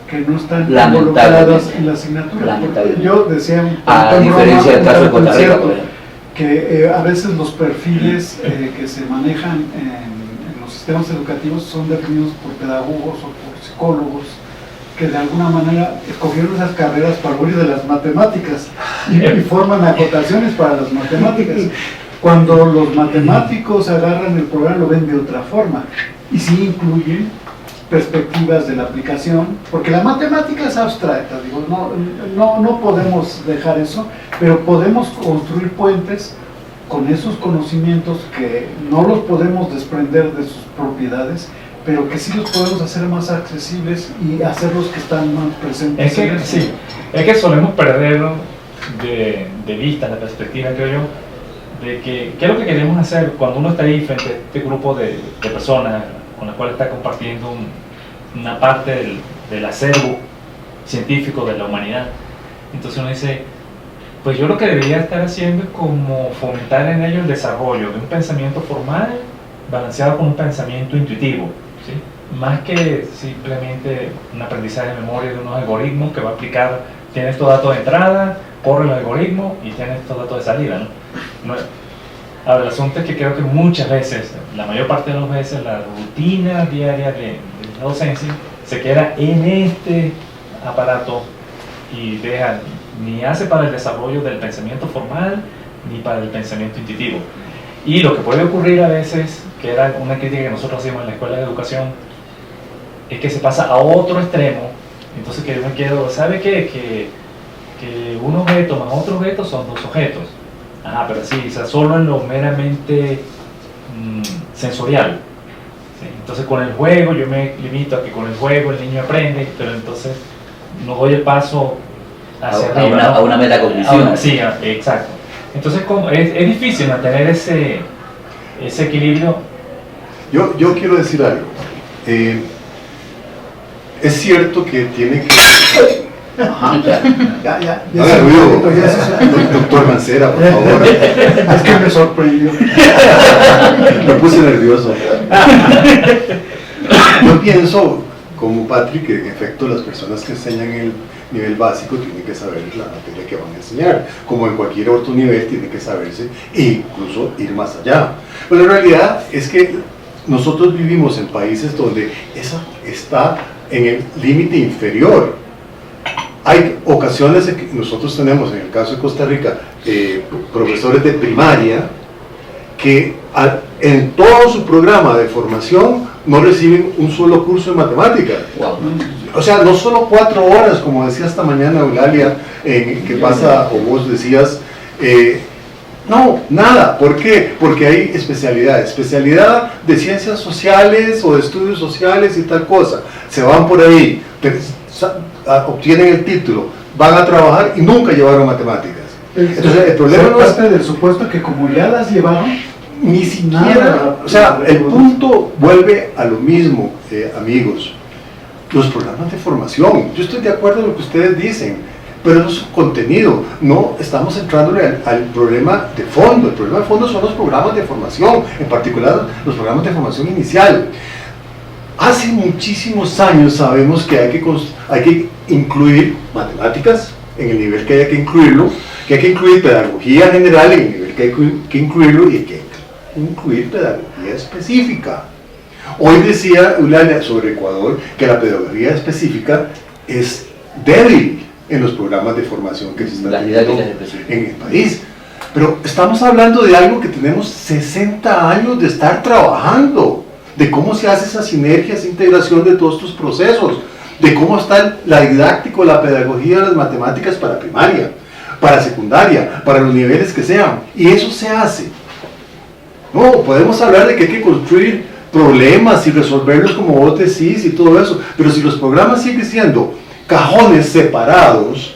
que no están Lamentablemente. involucradas en la asignatura. Lamentablemente. Yo decía, A diferencia del caso de Costa Rica, por ejemplo. que a veces los perfiles que se manejan en los sistemas educativos son definidos por pedagogos o por psicólogos que de alguna manera escogieron esas carreras para huir de las matemáticas y forman acotaciones para las matemáticas. Cuando los matemáticos agarran el programa lo ven de otra forma y sí incluyen perspectivas de la aplicación, porque la matemática es abstracta, digo, no podemos dejar eso, pero podemos construir puentes con esos conocimientos que no los podemos desprender de sus propiedades, pero que sí los podemos hacer más accesibles y hacerlos que están más presentes. Es que solemos perder de vista la perspectiva, creo yo, de que qué es lo que queremos hacer cuando uno está ahí frente a este grupo de personas con las cuales está compartiendo una parte del acervo científico de la humanidad. Entonces uno dice, pues yo lo que debería estar haciendo es como fomentar en ellos el desarrollo de un pensamiento formal balanceado con un pensamiento intuitivo, ¿sí? Más que simplemente un aprendizaje de memoria de unos algoritmos que va a aplicar, tienes estos datos de entrada, corre el algoritmo y tienes estos datos de salida, ¿no? Ahora, el asunto es que creo que muchas veces, la mayor parte de las veces, la rutina diaria de la docencia se queda en este aparato y deja, ni hace para el desarrollo del pensamiento formal ni para el pensamiento intuitivo. Y lo que puede ocurrir a veces, que era una crítica que nosotros hacíamos en la escuela de educación, es que se pasa a otro extremo. Entonces que yo me quedo, ¿sabe qué? Que un objeto más otro objeto son dos objetos. Pero sí, o sea, solo en lo meramente sensorial. ¿Sí? Entonces con el juego yo me limito a que con el juego el niño aprende, pero entonces no doy el paso hacia arriba, a una metacognición. Sí, exacto. Entonces es difícil mantener ese equilibrio. Yo quiero decir algo. Es cierto que tiene que... Haga ruido, doctor Mancera, por favor. Es que me sorprendió. Me puse nervioso. Yo pienso, como Patrick, que en efecto las personas que enseñan el nivel básico tienen que saber la materia que van a enseñar. Como en cualquier otro nivel tienen que saberse e incluso ir más allá. Pero la realidad es que nosotros vivimos en países donde eso está en el límite inferior. Hay ocasiones en que nosotros tenemos, en el caso de Costa Rica, profesores de primaria que en todo su programa de formación no reciben un solo curso de matemáticas. Wow. O sea, no solo 4 horas, como decía esta mañana Eulalia, que pasa, o vos decías, no, nada. ¿Por qué? Porque hay especialidades. Especialidad de ciencias sociales o de estudios sociales y tal cosa. Se van por ahí, obtienen el título, van a trabajar y nunca llevaron matemáticas. Entonces el problema no es parte del supuesto que como ya las llevaron, ni siquiera, o sea, el punto vuelve a lo mismo, amigos. Los programas de formación, yo estoy de acuerdo en lo que ustedes dicen, pero eso es un contenido, no estamos entrándole al problema de fondo. El problema de fondo son los programas de formación, en particular los programas de formación inicial. Hace muchísimos años sabemos que hay que incluir matemáticas en el nivel que hay que incluirlo, que hay que incluir pedagogía general en el nivel que hay que incluirlo, y que hay que incluir pedagogía específica. Hoy decía Eulalia sobre Ecuador que la pedagogía específica es débil en los programas de formación que se están teniendo en el país. Pero estamos hablando de algo que tenemos 60 años de estar trabajando, de cómo se hace esa sinergia, esa integración de todos estos procesos, de cómo está la didáctica, la pedagogía de las matemáticas para primaria, para secundaria, para los niveles que sean, y eso se hace. No, podemos hablar de que hay que construir problemas y resolverlos como vos decís y todo eso, pero si los programas siguen siendo cajones separados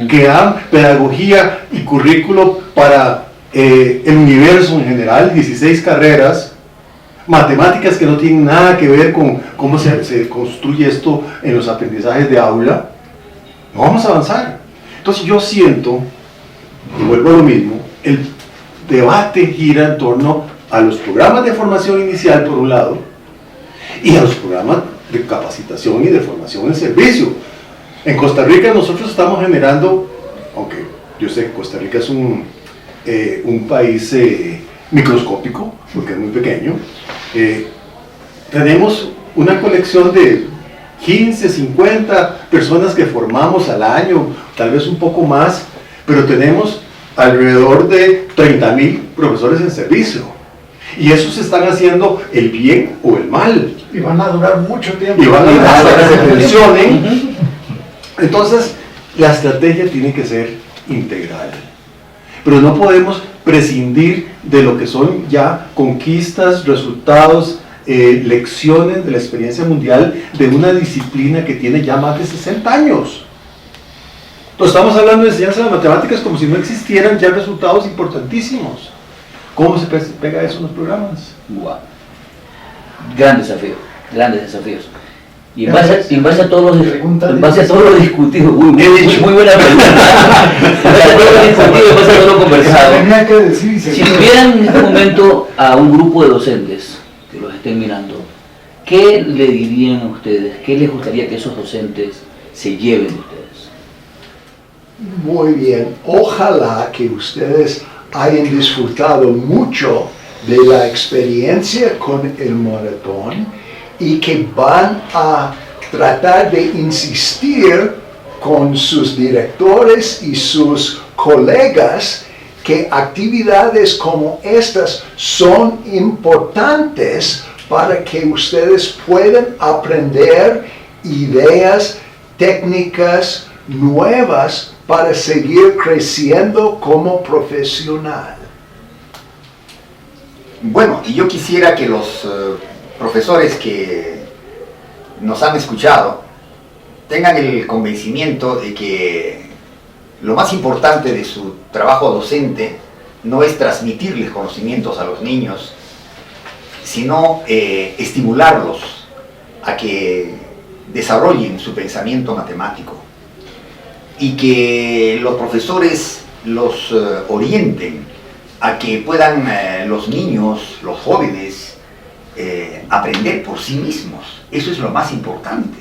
que dan pedagogía y currículo para el universo en general, 16 carreras, matemáticas que no tienen nada que ver con cómo se construye esto en los aprendizajes de aula, no vamos a avanzar. Entonces yo siento, y vuelvo a lo mismo, el debate gira en torno a los programas de formación inicial por un lado, y a los programas de capacitación y de formación en servicio. En Costa Rica nosotros estamos generando, aunque yo sé que Costa Rica es un país microscópico, porque es muy pequeño, tenemos una colección de 15, 50 personas que formamos al año, tal vez un poco más, pero tenemos alrededor de 30,000 profesores en servicio. Y esos están haciendo el bien o el mal. Y van a durar mucho tiempo. Y van a durar hasta que se pensionen. Entonces, la estrategia tiene que ser integral. Pero no podemos prescindir de lo que son ya conquistas, resultados, lecciones de la experiencia mundial de una disciplina que tiene ya más de 60 años. Entonces, estamos hablando de enseñanza de matemáticas como si no existieran ya resultados importantísimos. ¿Cómo se pega eso en los programas? Wow. Gran desafío, grandes desafíos. Y en base a todo lo discutido, muy buena pregunta. En base a todo lo discutido, en base a todo lo conversado, Tenía que decir, si tuvieran en este momento a un grupo de docentes que los estén mirando, ¿qué le dirían a ustedes? ¿Qué les gustaría que esos docentes se lleven de ustedes? Muy bien, ojalá que ustedes hayan disfrutado mucho de la experiencia con el maratón y que van a tratar de insistir con sus directores y sus colegas que actividades como estas son importantes para que ustedes puedan aprender ideas, técnicas nuevas para seguir creciendo como profesional. Bueno, y yo quisiera que los profesores que nos han escuchado tengan el convencimiento de que lo más importante de su trabajo docente no es transmitirles conocimientos a los niños, sino estimularlos a que desarrollen su pensamiento matemático y que los profesores los orienten a que puedan los niños, los jóvenes, aprender por sí mismos. Eso es lo más importante,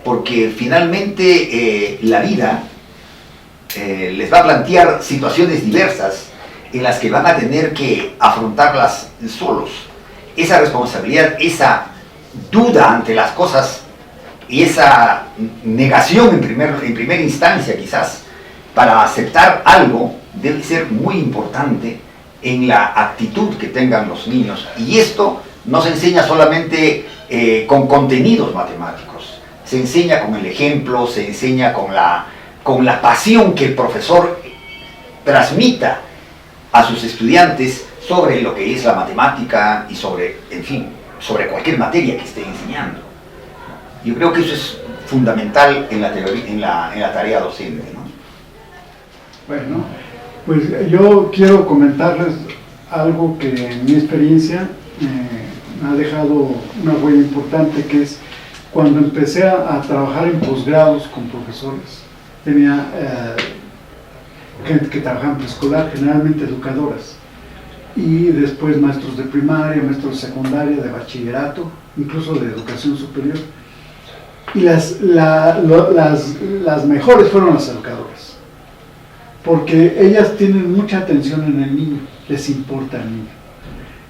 porque finalmente la vida les va a plantear situaciones diversas en las que van a tener que afrontarlas solos. Esa responsabilidad, esa duda ante las cosas y esa negación en primera instancia quizás para aceptar algo debe ser muy importante en la actitud que tengan los niños. Y esto no se enseña solamente con contenidos matemáticos, se enseña con el ejemplo, se enseña con la pasión que el profesor transmita a sus estudiantes sobre lo que es la matemática y sobre, en fin, sobre cualquier materia que esté enseñando. Yo creo que eso es fundamental en la tarea docente, ¿no? Bueno, pues yo quiero comentarles algo que en mi experiencia me ha dejado una huella importante, que es cuando empecé a trabajar en posgrados con profesores. tenía gente que trabajaba en preescolar, generalmente educadoras, y después maestros de primaria, maestros de secundaria, de bachillerato, incluso de educación superior. Y las mejores fueron las educadoras, porque ellas tienen mucha atención en el niño, les importa el niño.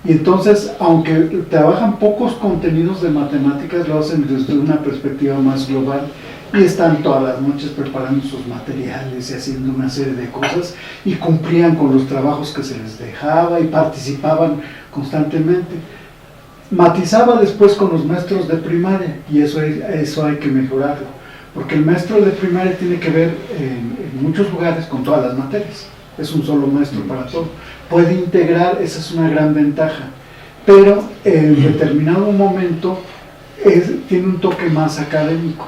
Y entonces, aunque trabajan pocos contenidos de matemáticas, lo hacen desde una perspectiva más global y están todas las noches preparando sus materiales y haciendo una serie de cosas y cumplían con los trabajos que se les dejaba y participaban constantemente. Matizaba después con los maestros de primaria y eso hay que mejorarlo, porque el maestro de primaria tiene que ver en muchos lugares con todas las materias, es un solo maestro para todo, puede integrar, esa es una gran ventaja, pero en determinado momento tiene un toque más académico.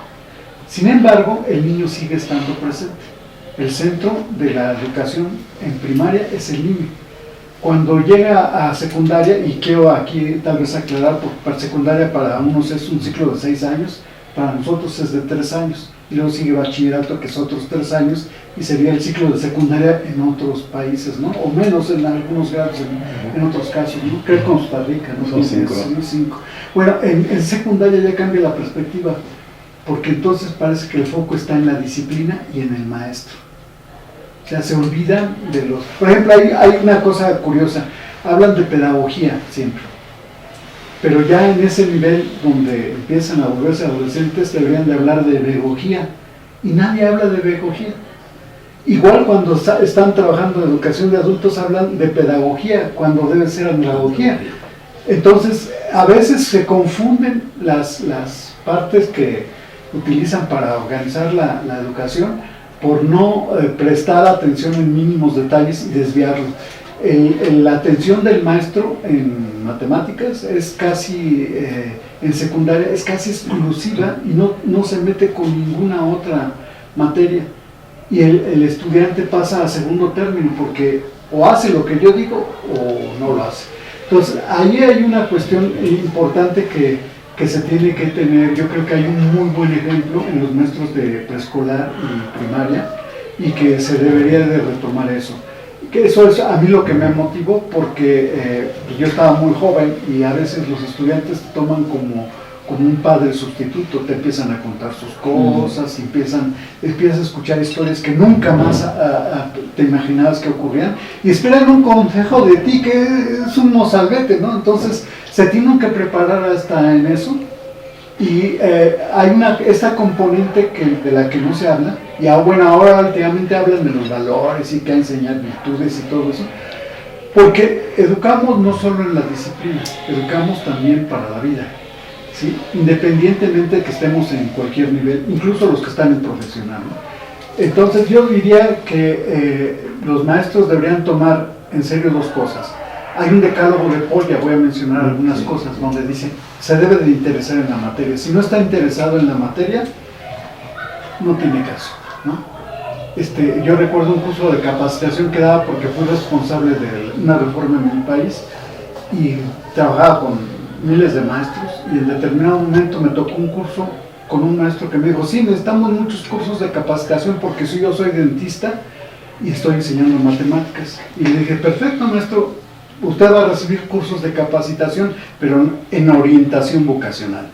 Sin embargo, el niño sigue estando presente. El centro de la educación en primaria es el niño. Cuando llega a secundaria, y quiero aquí tal vez aclarar, porque para secundaria para unos es un ciclo de 6 años, para nosotros es de 3 años, y luego sigue bachillerato, que es otros 3 años, y sería el ciclo de secundaria en otros países, ¿no? O menos en algunos grados, en otros casos, ¿no? Creo que Costa Rica, ¿no? Son 5. 5. Bueno, en secundaria ya cambia la perspectiva, porque entonces parece que el foco está en la disciplina y en el maestro. O sea, se olvidan de los... Por ejemplo, hay una cosa curiosa, hablan de pedagogía siempre, pero ya en ese nivel donde empiezan a volverse adolescentes deberían de hablar de pedagogía, y nadie habla de pedagogía. Igual cuando están trabajando en educación de adultos hablan de pedagogía, cuando debe ser andragogía. Entonces, a veces se confunden las partes que utilizan para organizar la educación por no prestar atención en mínimos detalles y desviarlo. La atención del maestro en matemáticas es casi, en secundaria, es casi exclusiva y no se mete con ninguna otra materia. Y el estudiante pasa a segundo término porque o hace lo que yo digo o no lo hace. Entonces, ahí hay una cuestión importante que se tiene que tener. Yo creo que hay un muy buen ejemplo en los maestros de preescolar y primaria y que se debería de retomar eso. Que eso es a mí lo que me motivó, porque yo estaba muy joven y a veces los estudiantes te toman como un padre sustituto, te empiezan a contar sus cosas, empiezas a escuchar historias que nunca más te imaginabas que ocurrían y esperan un consejo de ti que es un mozalbete, ¿no? Entonces se tienen que preparar hasta en eso y hay esta componente de la que no se habla y ahora últimamente hablan de los valores y que enseñar virtudes y todo eso, porque educamos no solo en la disciplina, educamos también para la vida. ¿Sí? Independientemente de que estemos en cualquier nivel, incluso los que están en profesional, ¿no? Entonces yo diría que los maestros deberían tomar en serio 2 cosas. Hay un decálogo de Polya, voy a mencionar algunas cosas, donde dice, se debe de interesar en la materia. Si no está interesado en la materia, no tiene caso, ¿no? Yo recuerdo un curso de capacitación que daba porque fui responsable de una reforma en mi país y trabajaba con miles de maestros y en determinado momento me tocó un curso con un maestro que me dijo, sí, necesitamos muchos cursos de capacitación porque yo soy dentista y estoy enseñando matemáticas. Y le dije, perfecto maestro, usted va a recibir cursos de capacitación, pero en orientación vocacional,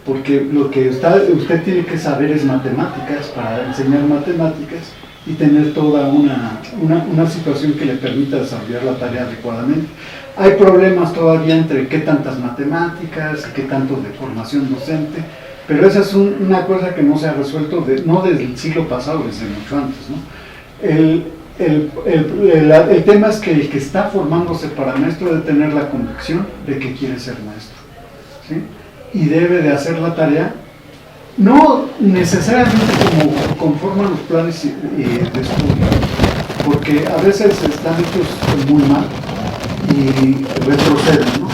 porque lo que usted tiene que saber es matemáticas para enseñar matemáticas y tener toda una situación que le permita desarrollar la tarea adecuadamente. Hay problemas todavía entre qué tantas matemáticas, qué tanto de formación docente, pero esa es una cosa que no se ha resuelto, no desde el siglo pasado, desde mucho antes, ¿no? El tema es que el que está formándose para maestro debe tener la convicción de que quiere ser maestro, ¿sí? Y debe de hacer la tarea, no necesariamente como conforman los planes de estudio, porque a veces están hechos muy mal y retroceden, ¿no?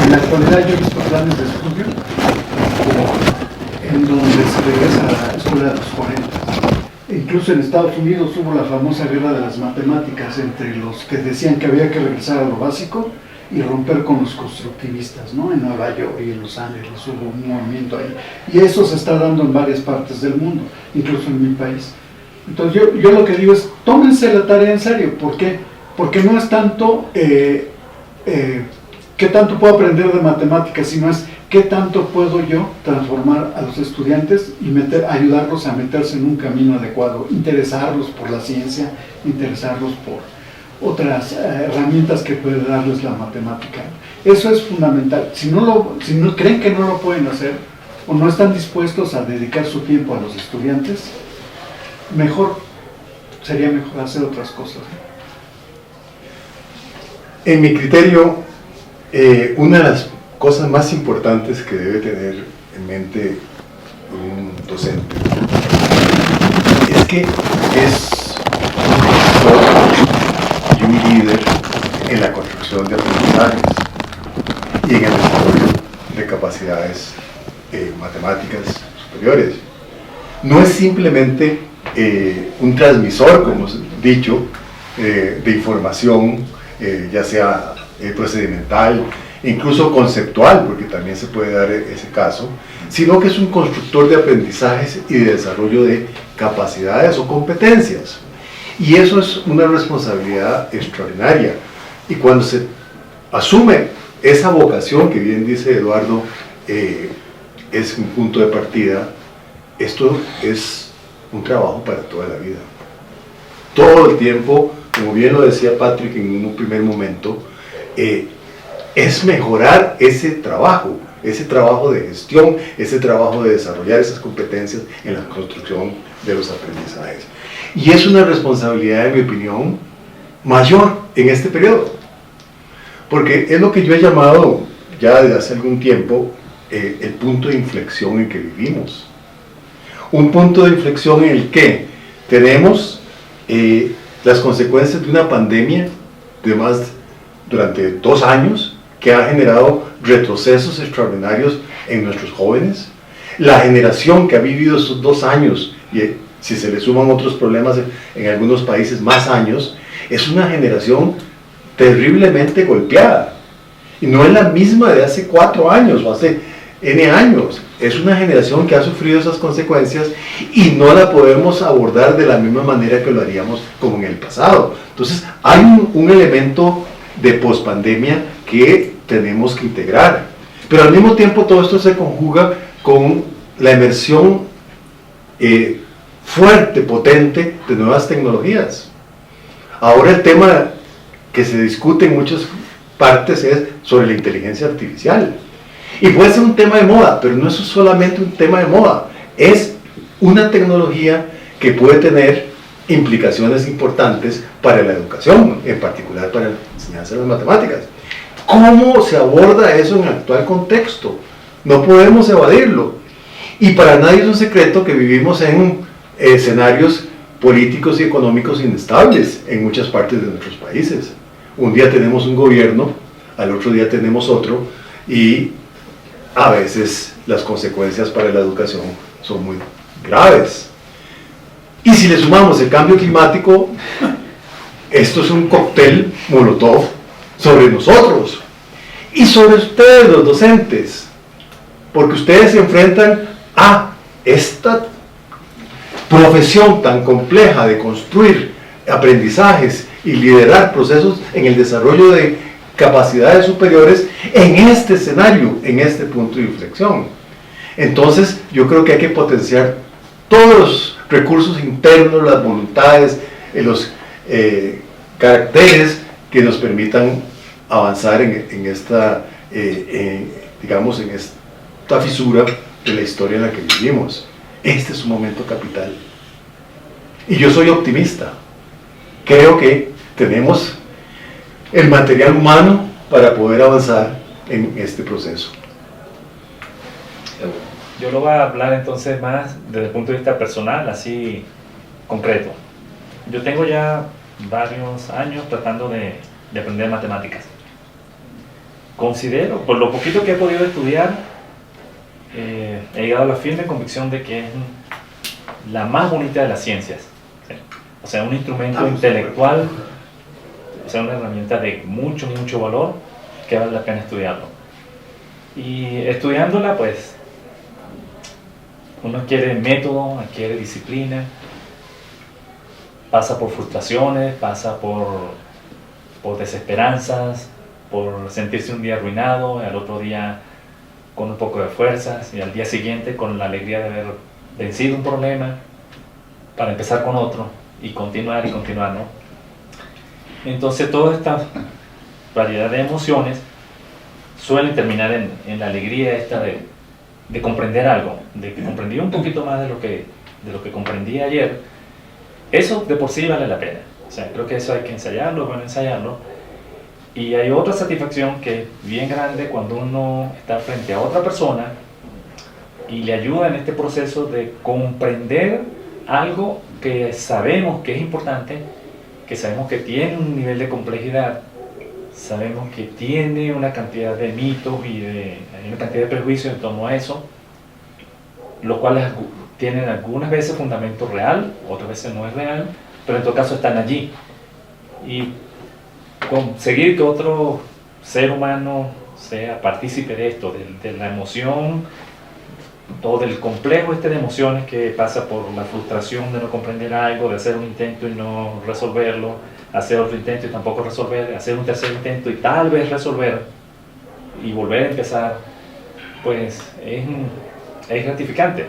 En la actualidad yo he visto planes de estudio en donde se regresa a la escuela de los 40. Incluso en Estados Unidos hubo la famosa guerra de las matemáticas entre los que decían que había que regresar a lo básico y romper con los constructivistas, ¿no? En Nueva York y en Los Ángeles hubo un movimiento ahí. Y eso se está dando en varias partes del mundo, incluso en mi país. Entonces yo lo que digo es, tómense la tarea en serio. ¿Por qué? Porque no es tanto qué tanto puedo aprender de matemáticas, sino es qué tanto puedo yo transformar a los estudiantes y ayudarlos a meterse en un camino adecuado, interesarlos por la ciencia, interesarlos por otras herramientas que puede darles la matemática. Eso es fundamental. Si no creen que no lo pueden hacer o no están dispuestos a dedicar su tiempo a los estudiantes, sería mejor hacer otras cosas. En mi criterio, una de las cosas más importantes que debe tener en mente un docente es que es un profesor y un líder en la construcción de aprendizajes y en el desarrollo de capacidades matemáticas superiores. No es simplemente un transmisor, como os he dicho, de información, ya sea procedimental, incluso conceptual, porque también se puede dar ese caso, sino que es un constructor de aprendizajes y de desarrollo de capacidades o competencias. Y eso es una responsabilidad extraordinaria. Y cuando se asume esa vocación, que bien dice Eduardo, es un punto de partida, esto es un trabajo para toda la vida. Todo el tiempo, como bien lo decía Patrick en un primer momento, es mejorar ese trabajo de gestión, ese trabajo de desarrollar esas competencias en la construcción de los aprendizajes. Y es una responsabilidad, en mi opinión, mayor en este periodo, porque es lo que yo he llamado ya desde hace algún tiempo el punto de inflexión en que vivimos. Un punto de inflexión en el que tenemos las consecuencias de una pandemia durante 2 años que ha generado retrocesos extraordinarios en nuestros jóvenes. La generación que ha vivido estos 2 años, y si se le suman otros problemas en algunos países más años, es una generación terriblemente golpeada. Y no es la misma de hace 4 años o hace N años. Es una generación que ha sufrido esas consecuencias y no la podemos abordar de la misma manera que lo haríamos como en el pasado. Entonces hay un elemento de pospandemia que tenemos que integrar. Pero al mismo tiempo todo esto se conjuga con la emersión fuerte, potente de nuevas tecnologías. Ahora el tema que se discute en muchas partes es sobre la inteligencia artificial. Y puede ser un tema de moda, pero no es solamente un tema de moda, es una tecnología que puede tener implicaciones importantes para la educación, en particular para la enseñanza de las matemáticas. ¿Cómo se aborda eso en el actual contexto? No podemos evadirlo. Y para nadie es un secreto que vivimos en escenarios políticos y económicos inestables en muchas partes de nuestros países. Un día tenemos un gobierno, al otro día tenemos otro, y a veces las consecuencias para la educación son muy graves. Y si le sumamos el cambio climático, esto es un cóctel molotov sobre nosotros y sobre ustedes, los docentes, porque ustedes se enfrentan a esta profesión tan compleja de construir aprendizajes y liderar procesos en el desarrollo de capacidades superiores en este escenario, en este punto de inflexión. Entonces yo creo que hay que potenciar todos los recursos internos, las voluntades, los caracteres que nos permitan avanzar en esta, digamos, en esta fisura de la historia en la que vivimos. Este es un momento capital. Y yo soy optimista. Creo que tenemos el material humano para poder avanzar en este proceso. Yo lo voy a hablar entonces más desde el punto de vista personal, así concreto. Yo tengo ya varios años tratando de aprender matemáticas. Considero, por lo poquito que he podido estudiar, he llegado a la firme convicción de que es la más bonita de las ciencias. ¿Sí? O sea, un instrumento intelectual, o sea, una herramienta de mucho, mucho valor que vale la pena estudiarlo. Y estudiándola, pues, uno adquiere método, adquiere disciplina, pasa por frustraciones, pasa por desesperanzas, por sentirse un día arruinado, al otro día con un poco de fuerzas y al día siguiente con la alegría de haber vencido un problema para empezar con otro y continuar, ¿no? Entonces toda esta variedad de emociones suelen terminar en la alegría esta de comprender algo, de que comprendí un poquito más de lo que comprendí ayer. Eso de por sí vale la pena. O sea, creo que eso hay que ensayarlo, bueno, ensayarlo. Y hay otra satisfacción que es bien grande cuando uno está frente a otra persona y le ayuda en este proceso de comprender algo que sabemos que es importante, que sabemos que tiene un nivel de complejidad, sabemos que tiene una cantidad de mitos y hay una cantidad de prejuicios en torno a eso, los cuales tienen algunas veces fundamento real, otras veces no es real, pero en todo caso están allí. Y conseguir que otro ser humano sea partícipe de esto, de la emoción, o del complejo de emociones que pasa por la frustración de no comprender algo, de hacer un intento y no resolverlo, hacer otro intento y tampoco resolver, hacer un tercer intento y tal vez resolver, y volver a empezar, pues es gratificante.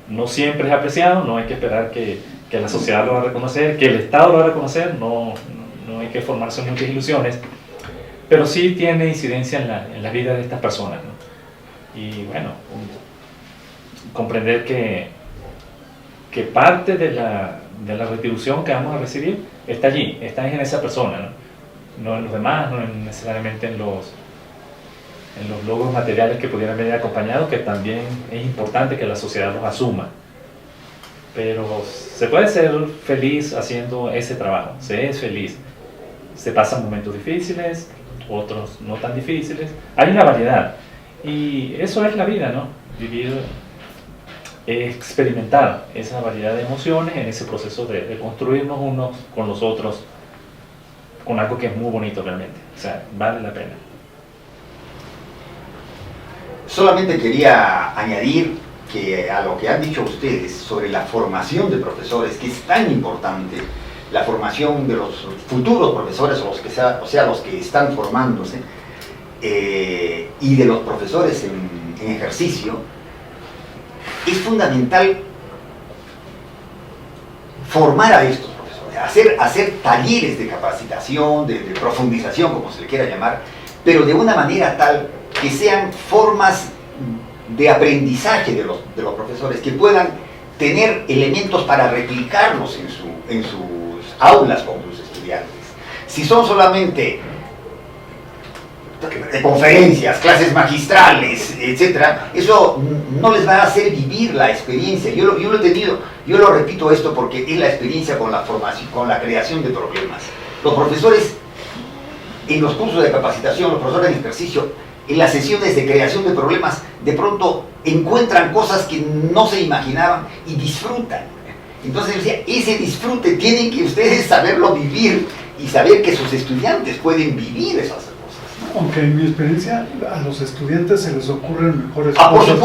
No siempre es apreciado, no hay que esperar que la sociedad lo va a reconocer, que el Estado lo va a reconocer, no hay que formarse muchas ilusiones, pero sí tiene incidencia en la vida de estas personas, ¿no? Y bueno, comprender que parte de la retribución que vamos a recibir está allí, está en esa persona, no en los demás, no necesariamente en los logros materiales que pudieran venir acompañados, que también es importante que la sociedad los asuma. Pero se puede ser feliz haciendo ese trabajo, se es feliz. Se pasan momentos difíciles, otros no tan difíciles. Hay una variedad. Y eso es la vida, ¿no? Vivir, experimentar esa variedad de emociones en ese proceso de construirnos unos con los otros, con algo que es muy bonito realmente. O sea, vale la pena. Solamente quería añadir que a lo que han dicho ustedes sobre la formación de profesores, que es tan importante, la formación de los futuros profesores, o sea, los que están formándose, y de los profesores en ejercicio, es fundamental formar a estos profesores, hacer talleres de capacitación, de profundización, como se le quiera llamar, pero de una manera tal que sean formas de aprendizaje de los profesores, que puedan tener elementos para replicarlos en sus aulas con sus estudiantes. Si son solamente conferencias, clases magistrales, etcétera, eso no les va a hacer vivir la experiencia. Yo lo he tenido, yo lo repito esto porque es la experiencia con la formación, con la creación de problemas. Los profesores en los cursos de capacitación, los profesores en ejercicio, en las sesiones de creación de problemas, de pronto encuentran cosas que no se imaginaban y disfrutan. Entonces decía, ese disfrute tienen que ustedes saberlo vivir y saber que sus estudiantes pueden vivir esas cosas. Aunque en mi experiencia a los estudiantes se les ocurren mejores por cosas.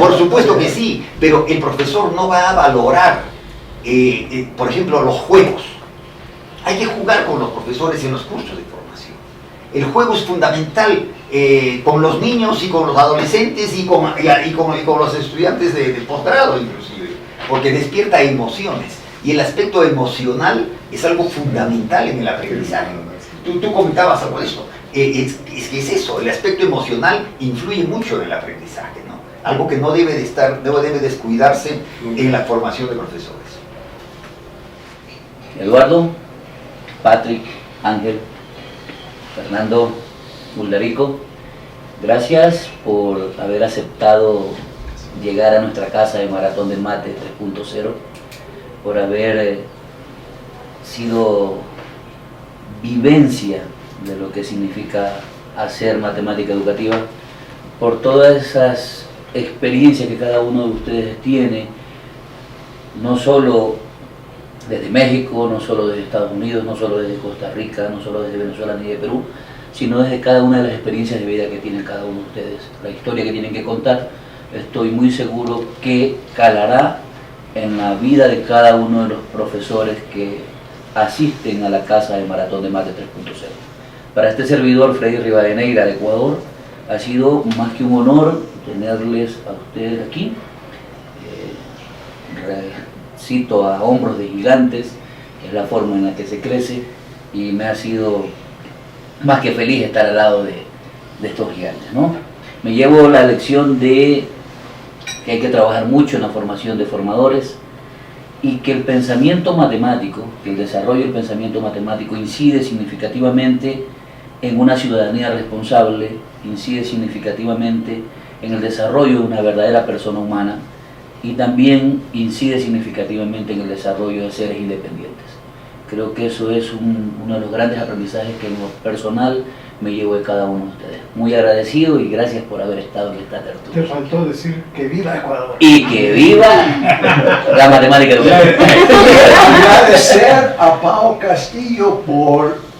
por supuesto que sí, pero el profesor no va a valorar, por ejemplo, los juegos. Hay que jugar con los profesores en los cursos de formación. El juego es fundamental con los niños y con los adolescentes y con los estudiantes de posgrado inclusive, porque despierta emociones y el aspecto emocional es algo fundamental en el aprendizaje. Tú comentabas algo de eso. Es que es eso, el aspecto emocional influye mucho en el aprendizaje, ¿no? Algo que no debe descuidarse en la formación de profesores. Eduardo, Patrick, Ángel, Fernando, Uldarico, gracias por haber aceptado llegar a nuestra casa de Maratón del Mate 3.0, por haber sido vivencia de lo que significa hacer matemática educativa, por todas esas experiencias que cada uno de ustedes tiene, no solo desde México, no solo desde Estados Unidos, no solo desde Costa Rica, no solo desde Venezuela ni de Perú, sino desde cada una de las experiencias de vida que tienen cada uno de ustedes, la historia que tienen que contar. Estoy muy seguro que calará en la vida de cada uno de los profesores que asisten a la Casa de Maratón de Mate 3.0. Para este servidor, Freddy Rivadeneira de Ecuador, ha sido más que un honor tenerles a ustedes aquí. Cito a hombros de gigantes, es la forma en la que se crece, y me ha sido más que feliz estar al lado de estos gigantes, ¿no? Me llevo la lección de que hay que trabajar mucho en la formación de formadores y que el pensamiento matemático, que el desarrollo del pensamiento matemático incide significativamente en una ciudadanía responsable, incide significativamente en el desarrollo de una verdadera persona humana y también incide significativamente en el desarrollo de seres independientes. Creo que eso es uno de los grandes aprendizajes que en lo personal me llevo de cada uno de ustedes. Muy agradecido y gracias por haber estado en esta tertulia. Te faltó decir que viva Ecuador. Y que viva la matemática educativa. Agradecer a Pau Castillo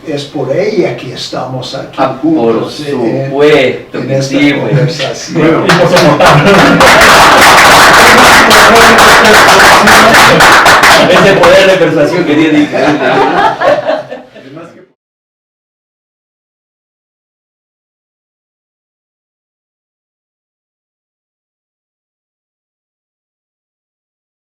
es por ella que estamos aquí Por juntos supuesto en que esta sí, pues. conversación. Ese poder de persuasión que tiene.